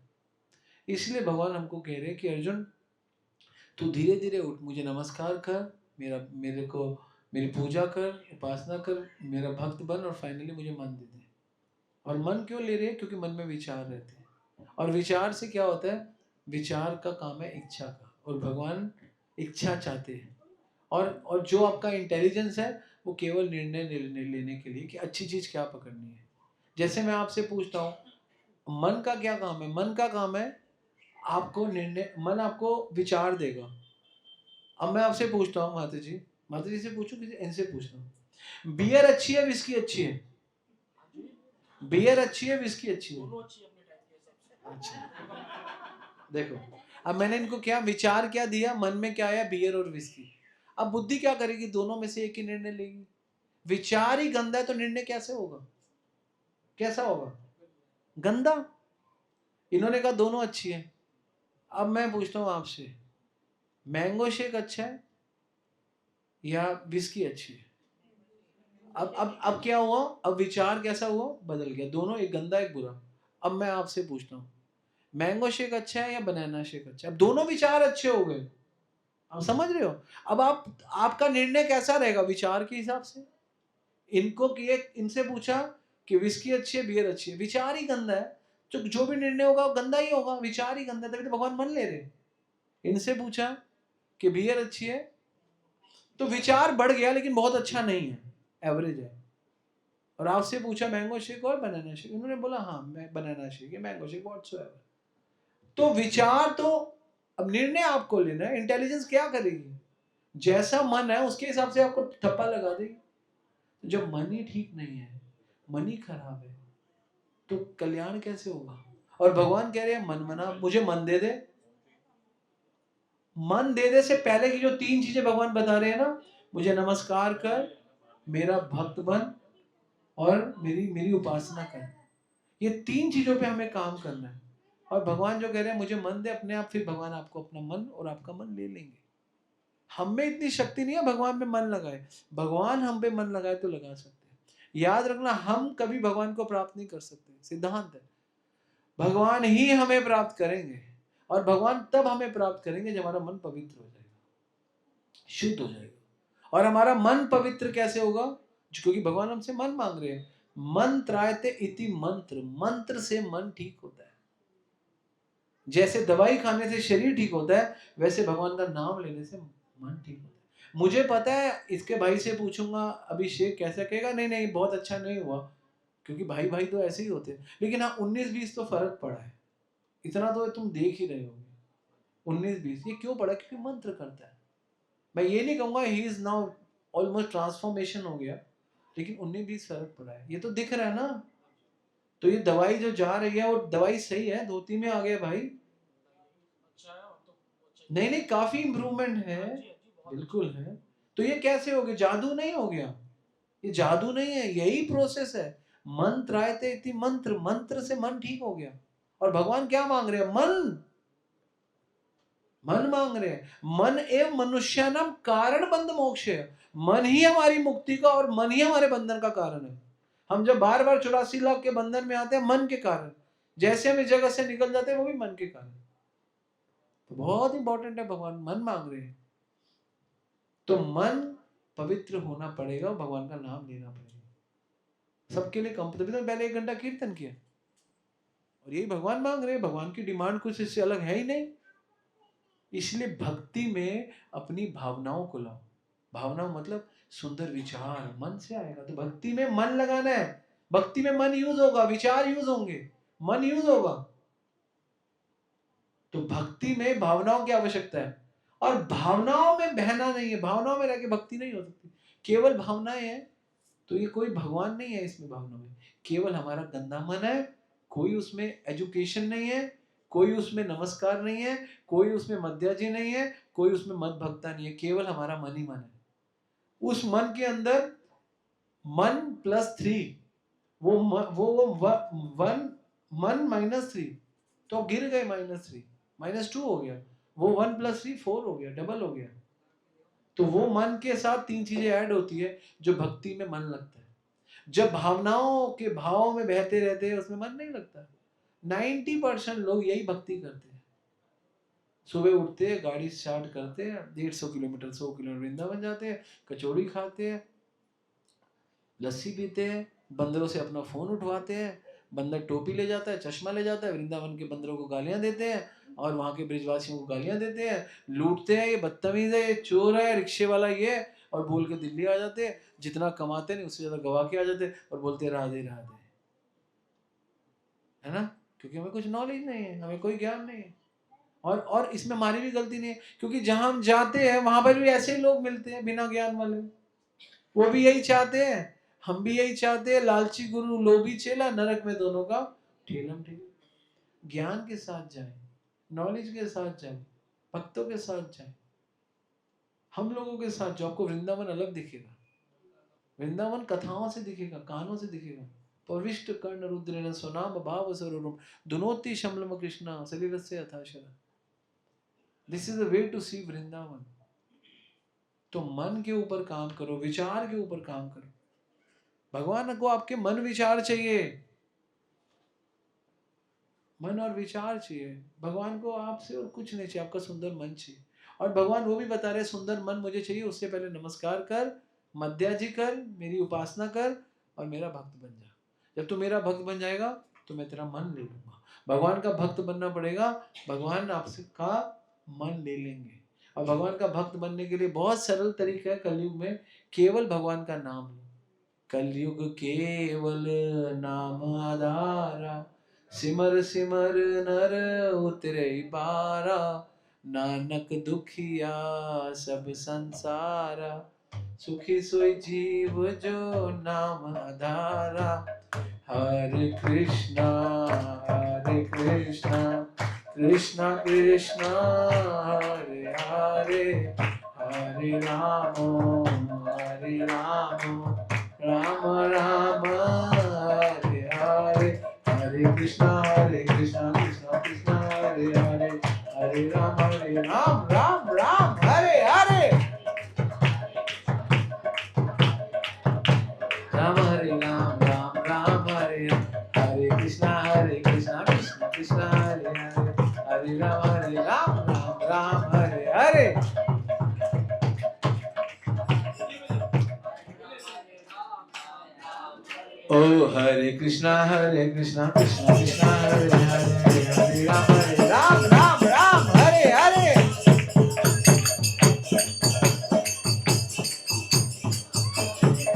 इसलिए भगवान हमको कह रहे हैं कि अर्जुन तू धीरे धीरे उठ, मुझे नमस्कार कर, मेरे को मेरी पूजा कर, उपासना कर, मेरा भक्त बन और फाइनली मुझे मन दे दे। और मन क्यों ले रहे हैं? क्योंकि मन में विचार रहते हैं। और विचार से क्या होता है, विचार का काम है इच्छा का, और भगवान इच्छा चाहते हैं। और जो आपका इंटेलिजेंस है वो केवल निर्णय लेने के लिए कि अच्छी चीज क्या पकड़नी है। जैसे मैं आपसे पूछता हूँ मन का क्या काम है? मन का काम है आपको निर्णय, मन आपको विचार देगा। अब मैं आपसे पूछता हूँ माता जी से पूछूं, किसी इनसे पूछता हूँ, बियर अच्छी है विस्की अच्छी है? बियर अच्छी है विस्की अच्छी है? अच्छा, देखो अब मैंने इनको क्या विचार क्या दिया, मन में क्या आया, बियर और विस्की। अब बुद्धि क्या करेगी, दोनों में से एक ही निर्णय लेगी। विचार ही गंदा है तो निर्णय कैसे होगा, कैसा होगा, गंदा। इन्होंने कहा दोनों अच्छी है। अब मैं पूछता हूँ आपसे, मैंगो शेक अच्छा है या विस्की अच्छी है? अब क्या हुआ, अब विचार कैसा हुआ, बदल गया, दोनों एक गंदा एक बुरा। अब मैं आपसे पूछता हूँ मैंगो शेक अच्छा है या बनाना शेक अच्छा है? अब दोनों विचार अच्छे हो गए, आप समझ रहे हो? अब आपका निर्णय कैसा रहेगा, विचार के हिसाब से। इनको किए, इनसे पूछा कि विस्की अच्छी है बियर अच्छी है, विचार ही गंदा है, तो जो भी निर्णय होगा वो गंदा ही होगा, विचार ही गंदा है, तभी तो भगवान मन ले रहे। इनसे पूछा कि बियर अच्छी है, तो विचार बढ़ गया लेकिन बहुत अच्छा नहीं है, एवरेज है। और आपसे पूछा मैंगो शेक और बनाना शेक, इन्होंने बोला हाँ मैं banana shake, mango shake whatsoever. तो विचार तो, अब निर्णय आपको लेना है। इंटेलिजेंस क्या करेगी, जैसा मन है उसके हिसाब से आपको ठप्पा लगा देगी। जब मन ही ठीक नहीं है, मन ही खराब है, तो कल्याण कैसे होगा? और भगवान कह रहे हैं मन मना, मुझे मन दे दे। मन दे दे से पहले की जो 3 चीजें भगवान बता रहे हैं ना, मुझे नमस्कार कर, मेरा भक्त बन और मेरी मेरी उपासना कर, ये 3 चीजों पे हमें काम करना है। और भगवान जो कह रहे हैं मुझे मन दे अपने आप, फिर भगवान आपको अपना मन और आपका मन ले लेंगे। हम में इतनी शक्ति नहीं है भगवान पे मन लगाए, भगवान हम पे मन लगाए तो लगा सकते हैं। याद रखना, हम कभी भगवान को प्राप्त नहीं कर सकते, सिद्धांत है। भगवान ही हमें प्राप्त करेंगे, और भगवान तब हमें प्राप्त करेंगे जब हमारा मन पवित्र हो जाएगा, शुद्ध हो जाएगा। और हमारा मन पवित्र कैसे होगा, क्योंकि भगवान हमसे मन मांग रहे हैं। मंत्रायते इति मंत्र, मंत्र से मन ठीक होता है। जैसे दवाई खाने से शरीर ठीक होता है, वैसे भगवान का नाम लेने से मन ठीक होता है। मुझे पता है, इसके भाई से पूछूंगा अभिषेक कैसा, कहेगा नहीं नहीं बहुत अच्छा नहीं हुआ, क्योंकि भाई भाई तो ऐसे ही होते हैं। लेकिन हाँ 19-20 तो फर्क पड़ा है, इतना तो तुम देख ही रहे होगे। 19-20 ये क्यों पड़ा, क्योंकि मंत्र करता है। मैं ये नहीं कहूंगा he is now almost transformation हो गया, लेकिन 19-20 फर्क पड़ा है, ये तो दिख रहा है ना। तो ये दवाई जो जा रही है वो दवाई सही है, धोती में आ गया भाई, नहीं नहीं काफी इंप्रूवमेंट है, बिल्कुल है। तो ये कैसे हो गया, जादू नहीं हो गया, ये जादू नहीं है, यही प्रोसेस है। मंत्र आयते इति मंत्र, मंत्र से मन ठीक हो गया। और भगवान क्या मांग रहे हैं, मन, मन मांग रहे हैं। मन एवं मनुष्यानाम कारण बंध मोक्ष है, मन ही हमारी मुक्ति का और मन ही हमारे बंधन का कारण है। हम जब बार बार 84 लाख के बंधन में आते हैं मन के कारण, जैसे हम इस जगह से निकल जाते हैं वो भी मन के कारण। तो बहुत इंपॉर्टेंट है, भगवान मन मांग रहे हैं तो मन पवित्र होना पड़ेगा, भगवान का नाम लेना पड़ेगा। सबके लिए कंफर्टेबल। तो पहले 1 घंटा कीर्तन किया और यही भगवान मांग रहे हैं। भगवान की डिमांड कुछ इससे अलग है ही नहीं। इसलिए भक्ति में अपनी भावनाओं को लाओ। भावना मतलब सुंदर विचार मन से आएगा। तो भक्ति में मन लगाना है। भक्ति में मन यूज होगा, विचार यूज होंगे, मन यूज होगा। तो भक्ति में भावनाओं की आवश्यकता है और भावनाओं में बहना नहीं है। भावनाओं में रह के भक्ति नहीं हो सकती। केवल भावनाएं हैं तो ये कोई भगवान नहीं है। इसमें भावना में केवल हमारा गंदा मन है। कोई उसमें एजुकेशन नहीं है, कोई उसमें नमस्कार नहीं है, कोई उसमें मध्याजी नहीं है, कोई उसमें मत भक्ता नहीं है। केवल हमारा मन ही मन है। उस मन के अंदर मन +3 वो वन मन -3 तो गिर गए -3 -2 हो गया। वो 1 + 3 4 हो गया, डबल हो गया। तो वो मन के साथ 3 चीजें ऐड होती है जो भक्ति में मन लगता है। जब भावनाओं के भाव में बहते रहते हैं उसमें मन नहीं लगता। 90% लोग यही भक्ति करते हैं। सुबह उठते हैं, गाड़ी स्टार्ट करते हैं, 150 किलोमीटर 100 किलोमीटर वृंदावन जाते हैं, कचौड़ी खाते हैं, लस्सी पीते हैं, बंदरों से अपना फोन उठवाते हैं। बंदर टोपी ले जाता है, चश्मा ले जाता है, वृंदावन के बंदरों को गालियां देते हैं और वहां के ब्रिजवासियों को गालियां देते हैं, लूटते हैं, ये बदतमीज है, ये चोर है, रिक्शे वाला ये, और बोल के दिल्ली आ जाते हैं। जितना कमाते नहीं उससे ज्यादा गवा के आ जाते हैं और बोलते हैं राधे राधे, है ना? क्योंकि हमें कुछ नॉलेज नहीं है, हमें कोई ज्ञान नहीं है। और इसमें हमारी भी गलती नहीं है, क्योंकि जहां हम जाते हैं वहां पर भी ऐसे ही लोग मिलते हैं बिना ज्ञान वाले। वो भी यही चाहते हैं, हम भी यही चाहते हैं। लालची गुरु लोभी चेला, नरक में दोनों का ठेलम ठेल। ज्ञान के साथ जाए, नॉलेज के साथ जाए, भक्तों के साथ जाए, हम लोगों के साथ जो आपको वृंदावन अलग दिखेगा। वृंदावन कथाओं से दिखेगा, कहानों से दिखेगा। पविष्ट कर्ण रुद्रेण स्वनाम भाव स्वरूप दुनोति शमलम कृष्णा शरीरस्य यथाशरा। This is the way to see Vrindavan. तो मन के ऊपर काम करो, विचार के ऊपर काम करो। भगवान को आपके मन विचार चाहिए, मन और विचार चाहिए। भगवान को आपसे और कुछ नहीं चाहिए, आपका सुंदर मन चाहिए। और भगवान वो भी बता रहे, सुंदर मन मुझे चाहिए, उससे पहले नमस्कार कर, मध्याजी कर, मेरी उपासना कर और मेरा भक्त बन जा। जब तू मेरा भक्त बन जाएगा तो मैं तेरा मन ले लूंगा। भगवान का भक्त बनना पड़ेगा, भगवान आपसे का मन ले लेंगे। और भगवान का भक्त बनने के लिए बहुत सरल तरीका है कलयुग में, केवल भगवान का नाम लो। कलयुग केवल नाम आधारा, सिमर सिमर नर उतरे पारा, नानक दुखिया सब संसारा, सुखी सोई जीव जो नाम आधारा। हरे कृष्णा कृष्णा कृष्णा हरे हरे, हरे राम राम राम हरे हरे, हरे कृष्णा कृष्णा कृष्णा हरे हरे, हरे राम राम राम हरे हरे। राम हरे राम राम राम हरे हरे, कृष्णा कृष्णा कृष्णा हरे हरे, हरे राम राम हरे हरे। ओ हरे कृष्णा कृष्णा कृष्णा हरे हरे, हरे राम राम हरे हरे।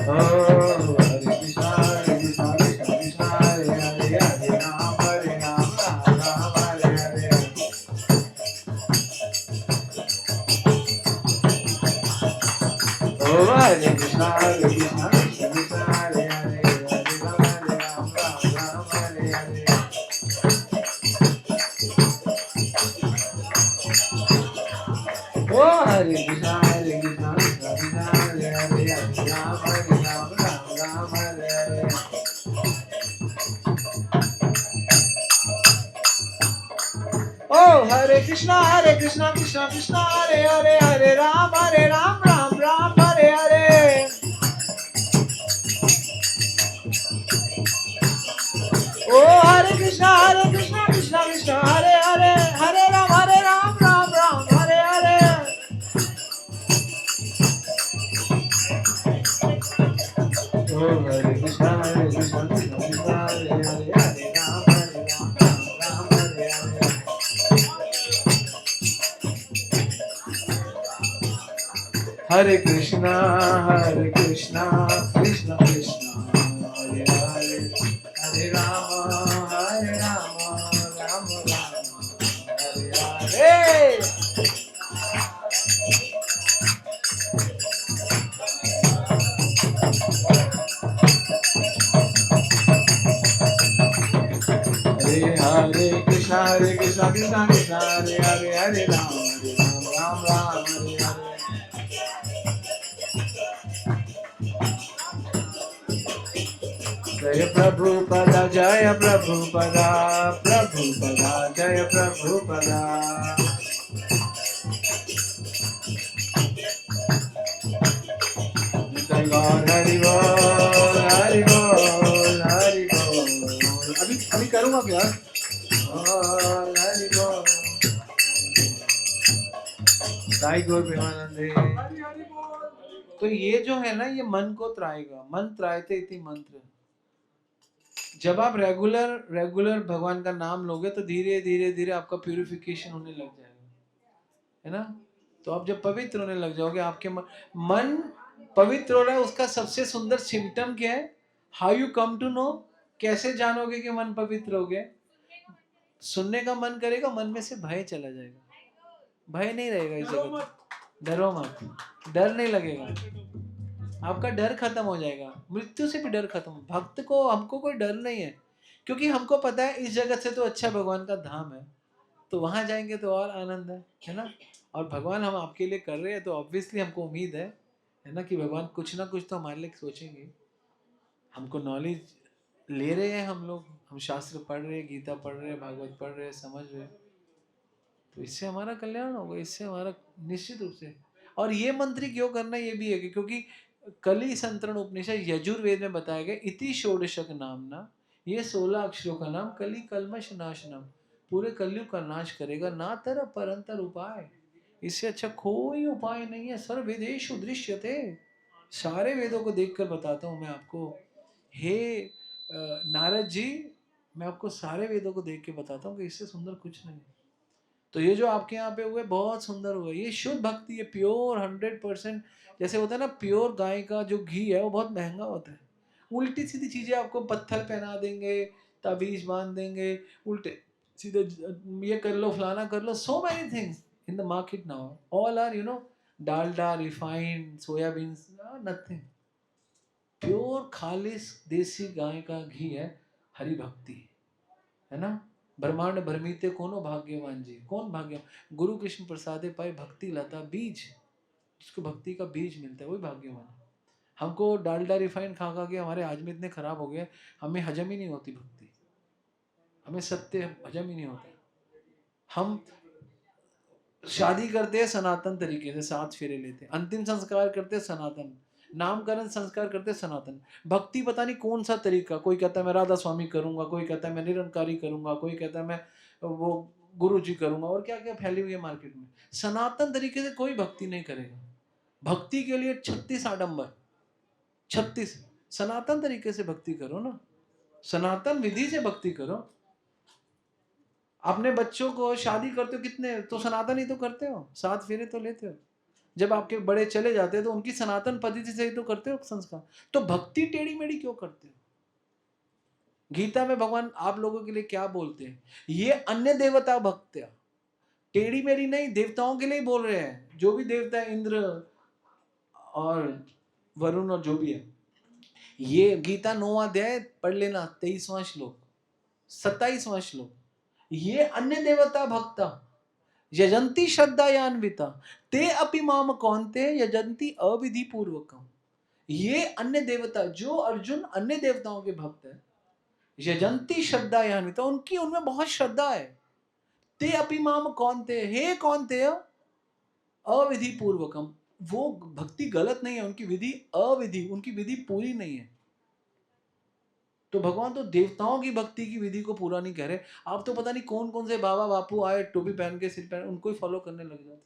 ओ हरे कृष्णा कृष्णा कृष्णा हरे हरे, हरे राम राम हरे हरे। ओ हरे कृष्णा कृष्णा कृष्णा हरे हरे, ओ हरे कृष्णा कृष्णा कृष्णा हरे हरे, हरे राम राम हरे हरे। ओ हरे कृष्णा कृष्णा कृष्णा हरे हरे, हरे राम राम हरे हरे। ओ हरे Krishna Hare Krishna, Krishna Krishna, Hare Hare, Hare Rama, Rama Rama, Hare Hare. Hare Krishna, Krishna Krishna, Hare Hare, Hare Ram, Ram Hare Hare. Jaya Prabhupada, Jaya Prabhupada, Prabhupada, Jaya Prabhupada. Jai God, Hari Bol, Hari Bol, Hari Bol. अभी करूँगा क्या? Hari Bol. साई गौर प्रेमानंदे। हरी हरी बोल। तो ये जो है ना, ये मन को त्राएगा। मन त्रायते इति मंत्र। जब आप रेगुलर भगवान का नाम लोगे तो धीरे धीरे धीरे आपका प्यूरिफिकेशन होने लग जाएगा, है ना। तो आप जब पवित्र होने लग जाओगे, आपके मन पवित्र हो रहा है, उसका सबसे सुंदर सिम्टम क्या है? How you come to know? कैसे जानोगे कि मन पवित्र हो गया? सुनने का मन करेगा, मन में से भय चला जाएगा, भय नहीं रहेगा इस जगत। डरो मत, डर नहीं लगेगा, आपका डर खत्म हो जाएगा, मृत्यु से भी डर खत्म। भक्त को, हमको कोई डर नहीं है, क्योंकि हमको पता है इस जगत से तो अच्छा भगवान का धाम है, तो वहां जाएंगे तो और आनंद है ना। और भगवान हम आपके लिए कर रहे हैं, तो ऑब्वियसली हमको उम्मीद है ना, कि भगवान कुछ ना कुछ तो हमारे लिए सोचेंगे। हमको नॉलेज ले रहे हैं हम लोग, हम शास्त्र पढ़ रहे हैं, गीता पढ़ रहे हैं, भागवत पढ़ रहे हैं, समझ रहे हैं, तो इससे हमारा कल्याण होगा, इससे हमारा निश्चित रूप से। और ये मंत्री क्यों करना, ये भी है कि क्योंकि कली संतरण उपनिषद यजुर्वेद में बताया गया, इति षोडशक नामना, ये 16 अक्षरों का नाम कली कल्मश नाशनम, पूरे कलयुग का नाश करेगा। ना तर परंतर उपाय, इससे अच्छा कोई उपाय नहीं है। सर्व वेदेषु दृश्यते, सारे वेदों को देखकर बताता हूँ मैं आपको। हे नारद जी, मैं आपको सारे वेदों को देख के बताता हूँ कि इससे सुंदर कुछ नहीं। तो ये जो आपके यहाँ पे हुए बहुत सुंदर हुआ, ये शुद्ध भक्ति है, प्योर 100%। जैसे होता है ना, प्योर गाय का जो घी है वो बहुत महंगा होता है। उल्टी सीधी चीजें आपको पत्थर पहना देंगे, ताबीज बांध देंगे, उल्टे सीधे ये कर लो, फलाना कर लो, so many things in the market now, all are Dalda, refined, soybeans, nothing. Pure खालिश देसी गाय का घी है हरि भक्ति, है ना। ब्रह्मांड भ्रमिते कोनो भाग्यवान जी, कौन भाग्यवान? गुरु कृष्ण प्रसादे पाए भक्ति लता बीज, जिसको भक्ति का बीज मिलता है वही भाग्यवान। हमको डालडा रिफाइन खा खा के हमारे आदमी इतने खराब हो गए, हमें हजम ही नहीं होती भक्ति, हमें सत्य हजम ही नहीं होता। हम शादी करते हैं सनातन तरीके से, 7 फेरे लेते हैं, अंतिम संस्कार करते हैं सनातन, नामकरण संस्कार करते हैं सनातन, भक्ति पता नहीं कौन सा तरीका। कोई कहता है मैं राधा स्वामी करूंगा, कोई कहता है मैं निरंकारी करूंगा, कोई कहता है मैं वो गुरु जी करूंगा, और क्या क्या फैली हुई है मार्केट में। सनातन तरीके से कोई भक्ति नहीं करेगा। भक्ति के लिए 36 आडंबर, 36। सनातन तरीके से भक्ति करो ना, सनातन विधि से भक्ति करो। अपने बच्चों को शादी करते हो कितने, तो सनातन ही तो करते हो, 7 फेरे तो लेते हो। जब आपके बड़े चले जाते हैं तो उनकी सनातन पद्धति से ही तो करते हो संस्कार। तो भक्ति टेढ़ी मेढ़ी क्यों करते हो? गीता में भगवान आप लोगों के लिए क्या बोलते हैं? ये अन्य देवता भक्त, टेढ़ी मेढ़ी नहीं, देवताओं के लिए बोल रहे हैं। जो भी देवता है, इंद्र और वरुण और जो भी है, ये गीता 9वां अध्याय पढ़ लेना, 23वां श्लोक, 27वां श्लोक। ये अन्य देवता भक्ता यजंती श्रद्धायान्विता ते अपि माम कौन्ते यजंती अविधि पूर्वकम। ये अन्य देवता, जो अर्जुन अन्य देवताओं के भक्त है, यजंती श्रद्धायान्विता, उनकी उनमें बहुत श्रद्धा है। ते अपि माम कौन्ते, हे कौन्ते अविधि पूर्वकम, वो भक्ति गलत नहीं है, उनकी विधि अविधि, उनकी विधि पूरी नहीं है। तो भगवान तो देवताओं की भक्ति की विधि को पूरा नहीं कह रहे। आप तो पता नहीं कौन कौन से बाबा बापू आए टोपी पहन के, सिर पहन, उनको ही फॉलो करने लग जाते।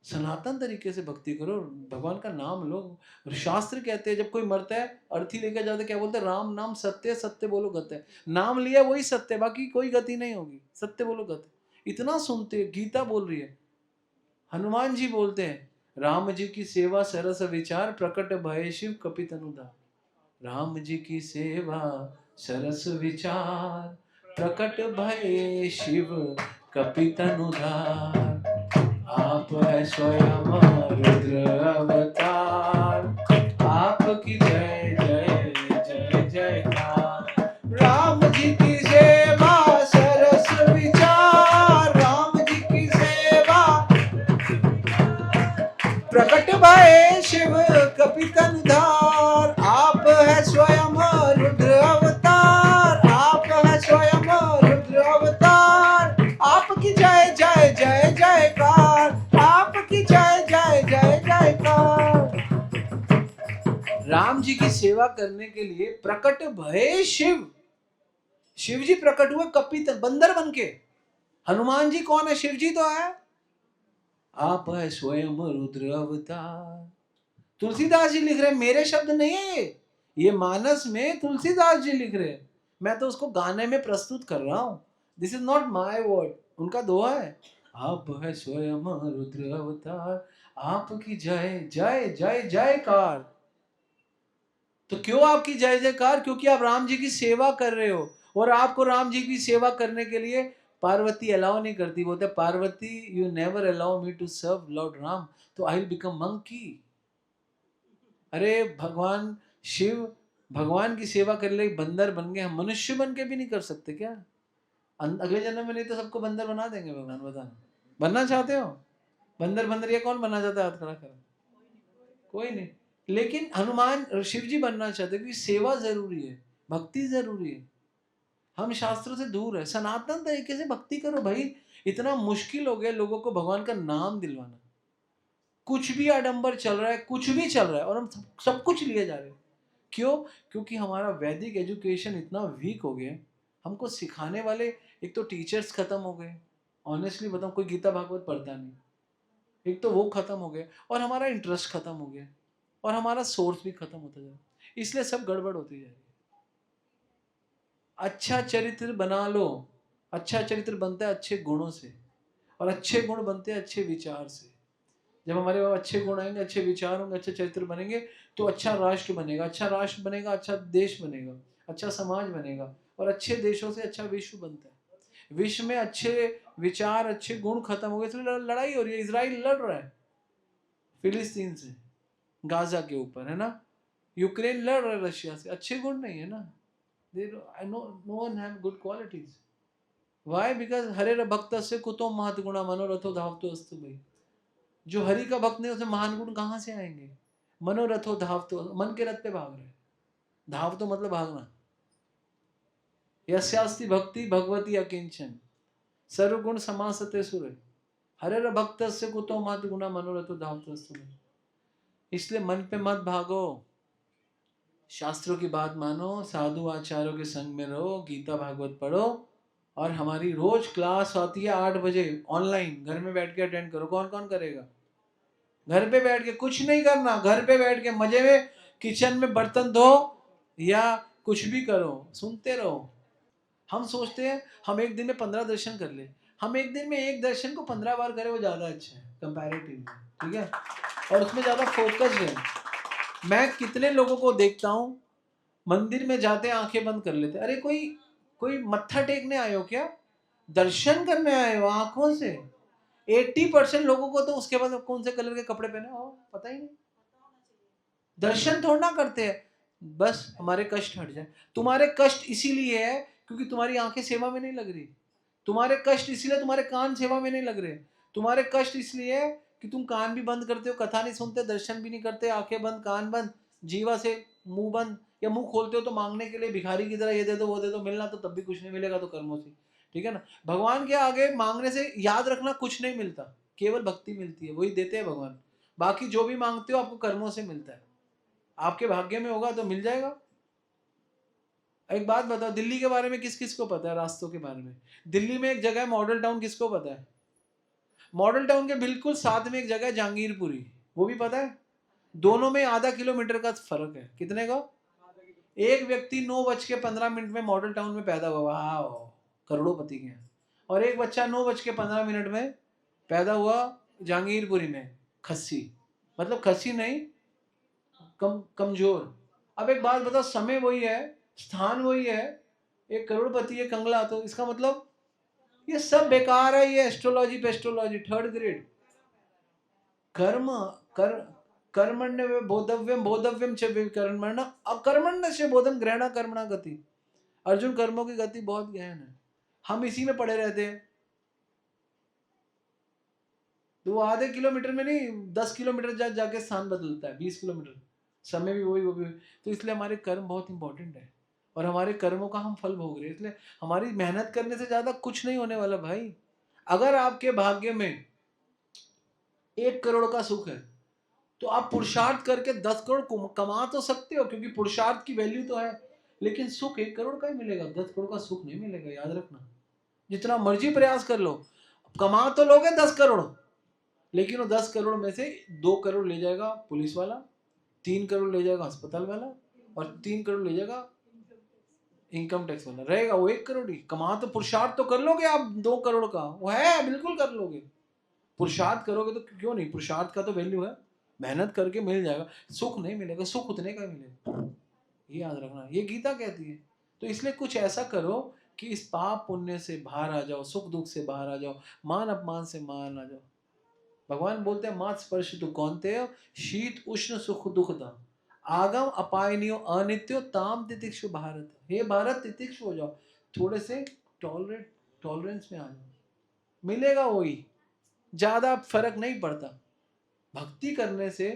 सनातन तरीके से भक्ति करो, भगवान का नाम लो। शास्त्र कहते हैं जब कोई मरता है, अर्थी लेकर जाते क्या बोलते हैं? राम नाम सत्य, सत्य बोलो गति। नाम लिया वही सत्य, बाकी कोई गति नहीं होगी, सत्य बोलो गति। इतना सुनते, गीता बोल रही है, हनुमान जी बोलते हैं, राम जी की सेवा सरस विचार, प्रकट भय शिव कपि तनु धार। राम जी की सेवा सरस विचार, प्रकट भय शिव कपि तनु धार। आप है स्वयं रुद्र अवतार, आपकी जय जय जय जयकार। राम जी की सेवा सरस विचार, राम जी की सेवा प्रकट भय शिव कपि तनु धार। आप है स्वयं रुद्र अवतार, आप है स्वयं रुद्र अवतार। आपकी जय जय जय जयकार, आपकी जय जय जय जयकार। राम जी की सेवा करने के लिए प्रकट भय शिव, शिव जी प्रकट हुए कपित बंदर बन के। हनुमान जी कौन है? शिव जी तो है। आप है स्वयं रुद्र अवतार। तुलसीदास जी लिख रहे हैं, मेरे शब्द नहीं है ये मानस में तुलसीदास जी लिख रहे हैं। मैं तो उसको गाने में प्रस्तुत कर रहा हूं। This is not my word, उनका दोहा है। आप है स्वयं रुद्र अवतार, आपकी जय जय जय जयकार। तो क्यों आपकी जय जयकार? क्योंकि आप राम जी की सेवा कर रहे हो, और आपको राम जी की सेवा करने के लिए पार्वती अलाउ नहीं करती। बोलते Parvati you never allow me to serve Lord Ram, तो आई विल बिकम मंकी। अरे भगवान शिव भगवान की सेवा कर ले बंदर बन गए, हम मनुष्य बन के भी नहीं कर सकते क्या? अगले जन्म में नहीं तो सबको बंदर बना देंगे भगवान। बताना बनना चाहते हो? बंदर बंदर ये कौन बनना चाहता है? हाथ खड़ा करो। कोई नहीं। लेकिन हनुमान शिव जी बनना चाहते क्योंकि सेवा जरूरी है, भक्ति जरूरी है। हम शास्त्रों से दूर है, सनातन तरीके से भक्ति करो भाई। इतना मुश्किल हो गया लोगों को भगवान का नाम दिलवाना। कुछ भी आडंबर चल रहा है, कुछ भी चल रहा है, और हम सब कुछ लिए जा रहे हैं। क्यों? क्योंकि हमारा वैदिक एजुकेशन इतना वीक हो गया। हमको सिखाने वाले एक तो टीचर्स खत्म हो गए। ऑनेस्टली बताऊं, कोई गीता भागवत पढ़ता नहीं। एक तो वो खत्म हो गया, और हमारा इंटरेस्ट खत्म हो गया, और हमारा सोर्स भी खत्म होता जा रहा है। इसलिए सब गड़बड़ होती जा रही है। अच्छा चरित्र बना लो। अच्छा चरित्र बनता है अच्छे गुणों से, और अच्छे गुण बनते हैं अच्छे विचार से। जब हमारे पास अच्छे गुण आएंगे, अच्छे विचार होंगे, अच्छे चरित्र बनेंगे, तो अच्छा राष्ट्र बनेगा। अच्छा राष्ट्र बनेगा, अच्छा देश बनेगा, अच्छा समाज बनेगा, और अच्छे देशों से अच्छा विश्व बनता है। विश्व में अच्छे विचार अच्छे गुण खत्म हो गए, इसलिए लड़ाई हो रही है। इजराइल लड़ रहा है फिलिस्तीन से, गाजा के ऊपर, है ना। यूक्रेन लड़ रहा है रशिया से। अच्छे गुण नहीं है ना। no one have good qualities. Why? Because हरे भक्त से कुतो महत गुणा मनोरथो धावतो अस्तु भाई। जो हरि का भक्त नहीं, उसे महान गुण कहां से आएंगे? मनोरथो धावतो, मन के रथ पे भाग रहे। धाव तो मतलब भागना। यस्यास्ति भक्ति भगवती अकिंचन, सर्वगुण समासते सुर। हरे भक्त से कुतो महत गुणा मनोरथो धावतो अस्तु भाई। इसलिए मन पे मत भागो, शास्त्रों की बात मानो, साधु आचार्यों के संग में रहो, गीता भागवत पढ़ो। और हमारी रोज क्लास आती है 8 बजे ऑनलाइन, घर में बैठ के अटेंड करो। कौन कौन करेगा? घर पे बैठ के कुछ नहीं करना, घर पे बैठ के मजे में किचन में बर्तन धो या कुछ भी करो, सुनते रहो। हम सोचते हैं हम एक दिन में 15 दर्शन कर ले। हम एक दिन में एक दर्शन को 15 बार करें, वो ज्यादा अच्छा है कंपैरेटिवली, ठीक है, और उसमें ज्यादा फोकस है। मैं कितने लोगों को देखता हूँ मंदिर में जाते आंखें बंद कर लेते। अरे कोई कोई मत्था टेकने आए हो क्या? दर्शन करने आए हो आंखों से। 80% लोगों को तो उसके बाद कौन से कलर के कपड़े पहने हो पता ही नहीं। दर्शन थोड़ा ना करते हैं, बस हमारे कष्ट हट जाए। तुम्हारे कष्ट इसीलिए है क्योंकि तुम्हारी आंखें सेवा में नहीं लग रही। तुम्हारे कष्ट इसलिए तुम्हारे कान सेवा में नहीं लग रहे। तुम्हारे कष्ट इसलिए है कि तुम कान भी बंद करते हो, कथा नहीं सुनते, दर्शन भी नहीं करते, आंखें बंद कान बंद, जीवा से मुंह बंद, या मुंह खोलते हो तो मांगने के लिए भिखारी की तरह, ये दे दो वो दे दो, मिलना तो तब भी कुछ नहीं मिलेगा, तो कर्मों से, ठीक है ना। भगवान के आगे मांगने से याद रखना कुछ नहीं मिलता, केवल भक्ति मिलती है, वही देते हैं भगवान। बाकी जो भी मांगते हो आपको कर्मों से मिलता है। आपके भाग्य में होगा तो मिल जाएगा। एक बात बताओ, दिल्ली के बारे में किस किस को पता है? रास्तों के बारे में। दिल्ली में एक जगह है मॉडल टाउन, किसको पता है? मॉडल टाउन के बिल्कुल साथ में एक जगह है जहांगीरपुरी, वो भी पता है? दोनों में आधा किलोमीटर का फर्क है। कितने का? एक व्यक्ति 9:15 में मॉडल टाउन में पैदा हुआ, वाह, करोड़ोंपति के यहाँ। और एक बच्चा 9:15 में पैदा हुआ जहांगीरपुरी में, खस्सी। मतलब खसी नहीं, कमजोर। अब एक बात बताओ, समय वही है, स्थान वही है, एक करोड़पति है कंगला, तो इसका मतलब ये सब बेकार है। ये एस्ट्रोलॉजी पेस्ट्रोलॉजी थर्ड ग्रेड। कर्म कर कर्मण्य बोधव्यम बोधव्यम च विकर्मण अकर्मण्य से बोधन ग्रहणा कर्मणा गति। अर्जुन, कर्मों की गति बहुत गहन है, हम इसी में पड़े रहते हैं। तो वो आधे किलोमीटर में नहीं, 10 किलोमीटर जाके स्थान बदलता है, 20 किलोमीटर, समय भी वही वो भी। तो इसलिए हमारे कर्म बहुत इंपॉर्टेंट है, और हमारे कर्मों का हम फल भोग रहे हैं। इसलिए हमारी मेहनत करने से ज्यादा कुछ नहीं होने वाला भाई। अगर आपके भाग्य में 1 करोड़ का सुख है, तो आप पुरुषार्थ करके 10 करोड़ कमा तो सकते हो, क्योंकि पुरुषार्थ की वैल्यू तो है। लेकिन सुख 1 करोड़ का ही मिलेगा, 10 करोड़ का सुख नहीं मिलेगा, याद रखना। जितना मर्जी प्रयास कर लो, कमा तो लोगे 10 करोड़, लेकिन वो 10 करोड़ में से 2 करोड़ ले जाएगा पुलिस वाला, 3 करोड़ ले जाएगा अस्पताल वाला, और 3 करोड़ ले जाएगा इनकम टैक्स वाला। रहेगा वो 1 करोड़ ही। कमा तो पुरुषार्थ तो कर लोगे आप 2 करोड़ का, वो है बिल्कुल कर लोगे। पुरुषार्थ करोगे तो क्यों नहीं, पुरुषार्थ का तो वैल्यू है, मेहनत करके मिल जाएगा। सुख नहीं मिलेगा, सुख उतने का ही मिलेगा, ये याद रखना, ये गीता कहती है। तो इसलिए कुछ ऐसा करो कि इस पाप पुण्य से बाहर आ जाओ, सुख दुख से बाहर आ जाओ, मान अपमान से मान आ जाओ। भगवान बोलते हैं मात स्पर्श तु कौन्तेय शीत उष्ण सुख दुख दा आगम अपायनियो अनित्यो ताम तितिक्षु भारत। हे भारत, तितिक्षु हो जाओ, थोड़े से टॉलरेंस में आ जाओ, मिलेगा वही, ज्यादा फर्क नहीं पड़ता। भक्ति करने से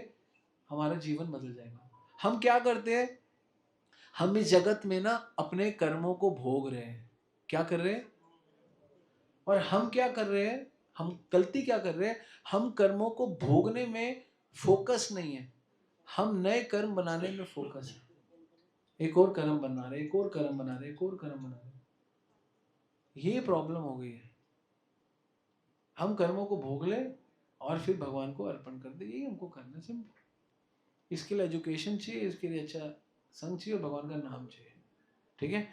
हमारा जीवन बदल जाएगा। हम क्या करते हैं, हम इस जगत में ना अपने कर्मों को भोग रहे हैं। क्या कर रहे हैं, और हम क्या कर रहे हैं, हम गलती क्या कर रहे हैं, हम कर्मों को भोगने में फोकस नहीं है, हम नए कर्म बनाने में फोकस है। एक और कर्म बना रहे, एक और कर्म बना रहे, एक और कर्म बना रहे। ये प्रॉब्लम हो गई है। हम कर्मों को भोग ले और फिर भगवान को अर्पण कर दे, यही हमको करना। सिंपल। इसके लिए एजुकेशन चाहिए, इसके लिए अच्छा संग चाहिए, और भगवान का नाम चाहिए। ठीक है।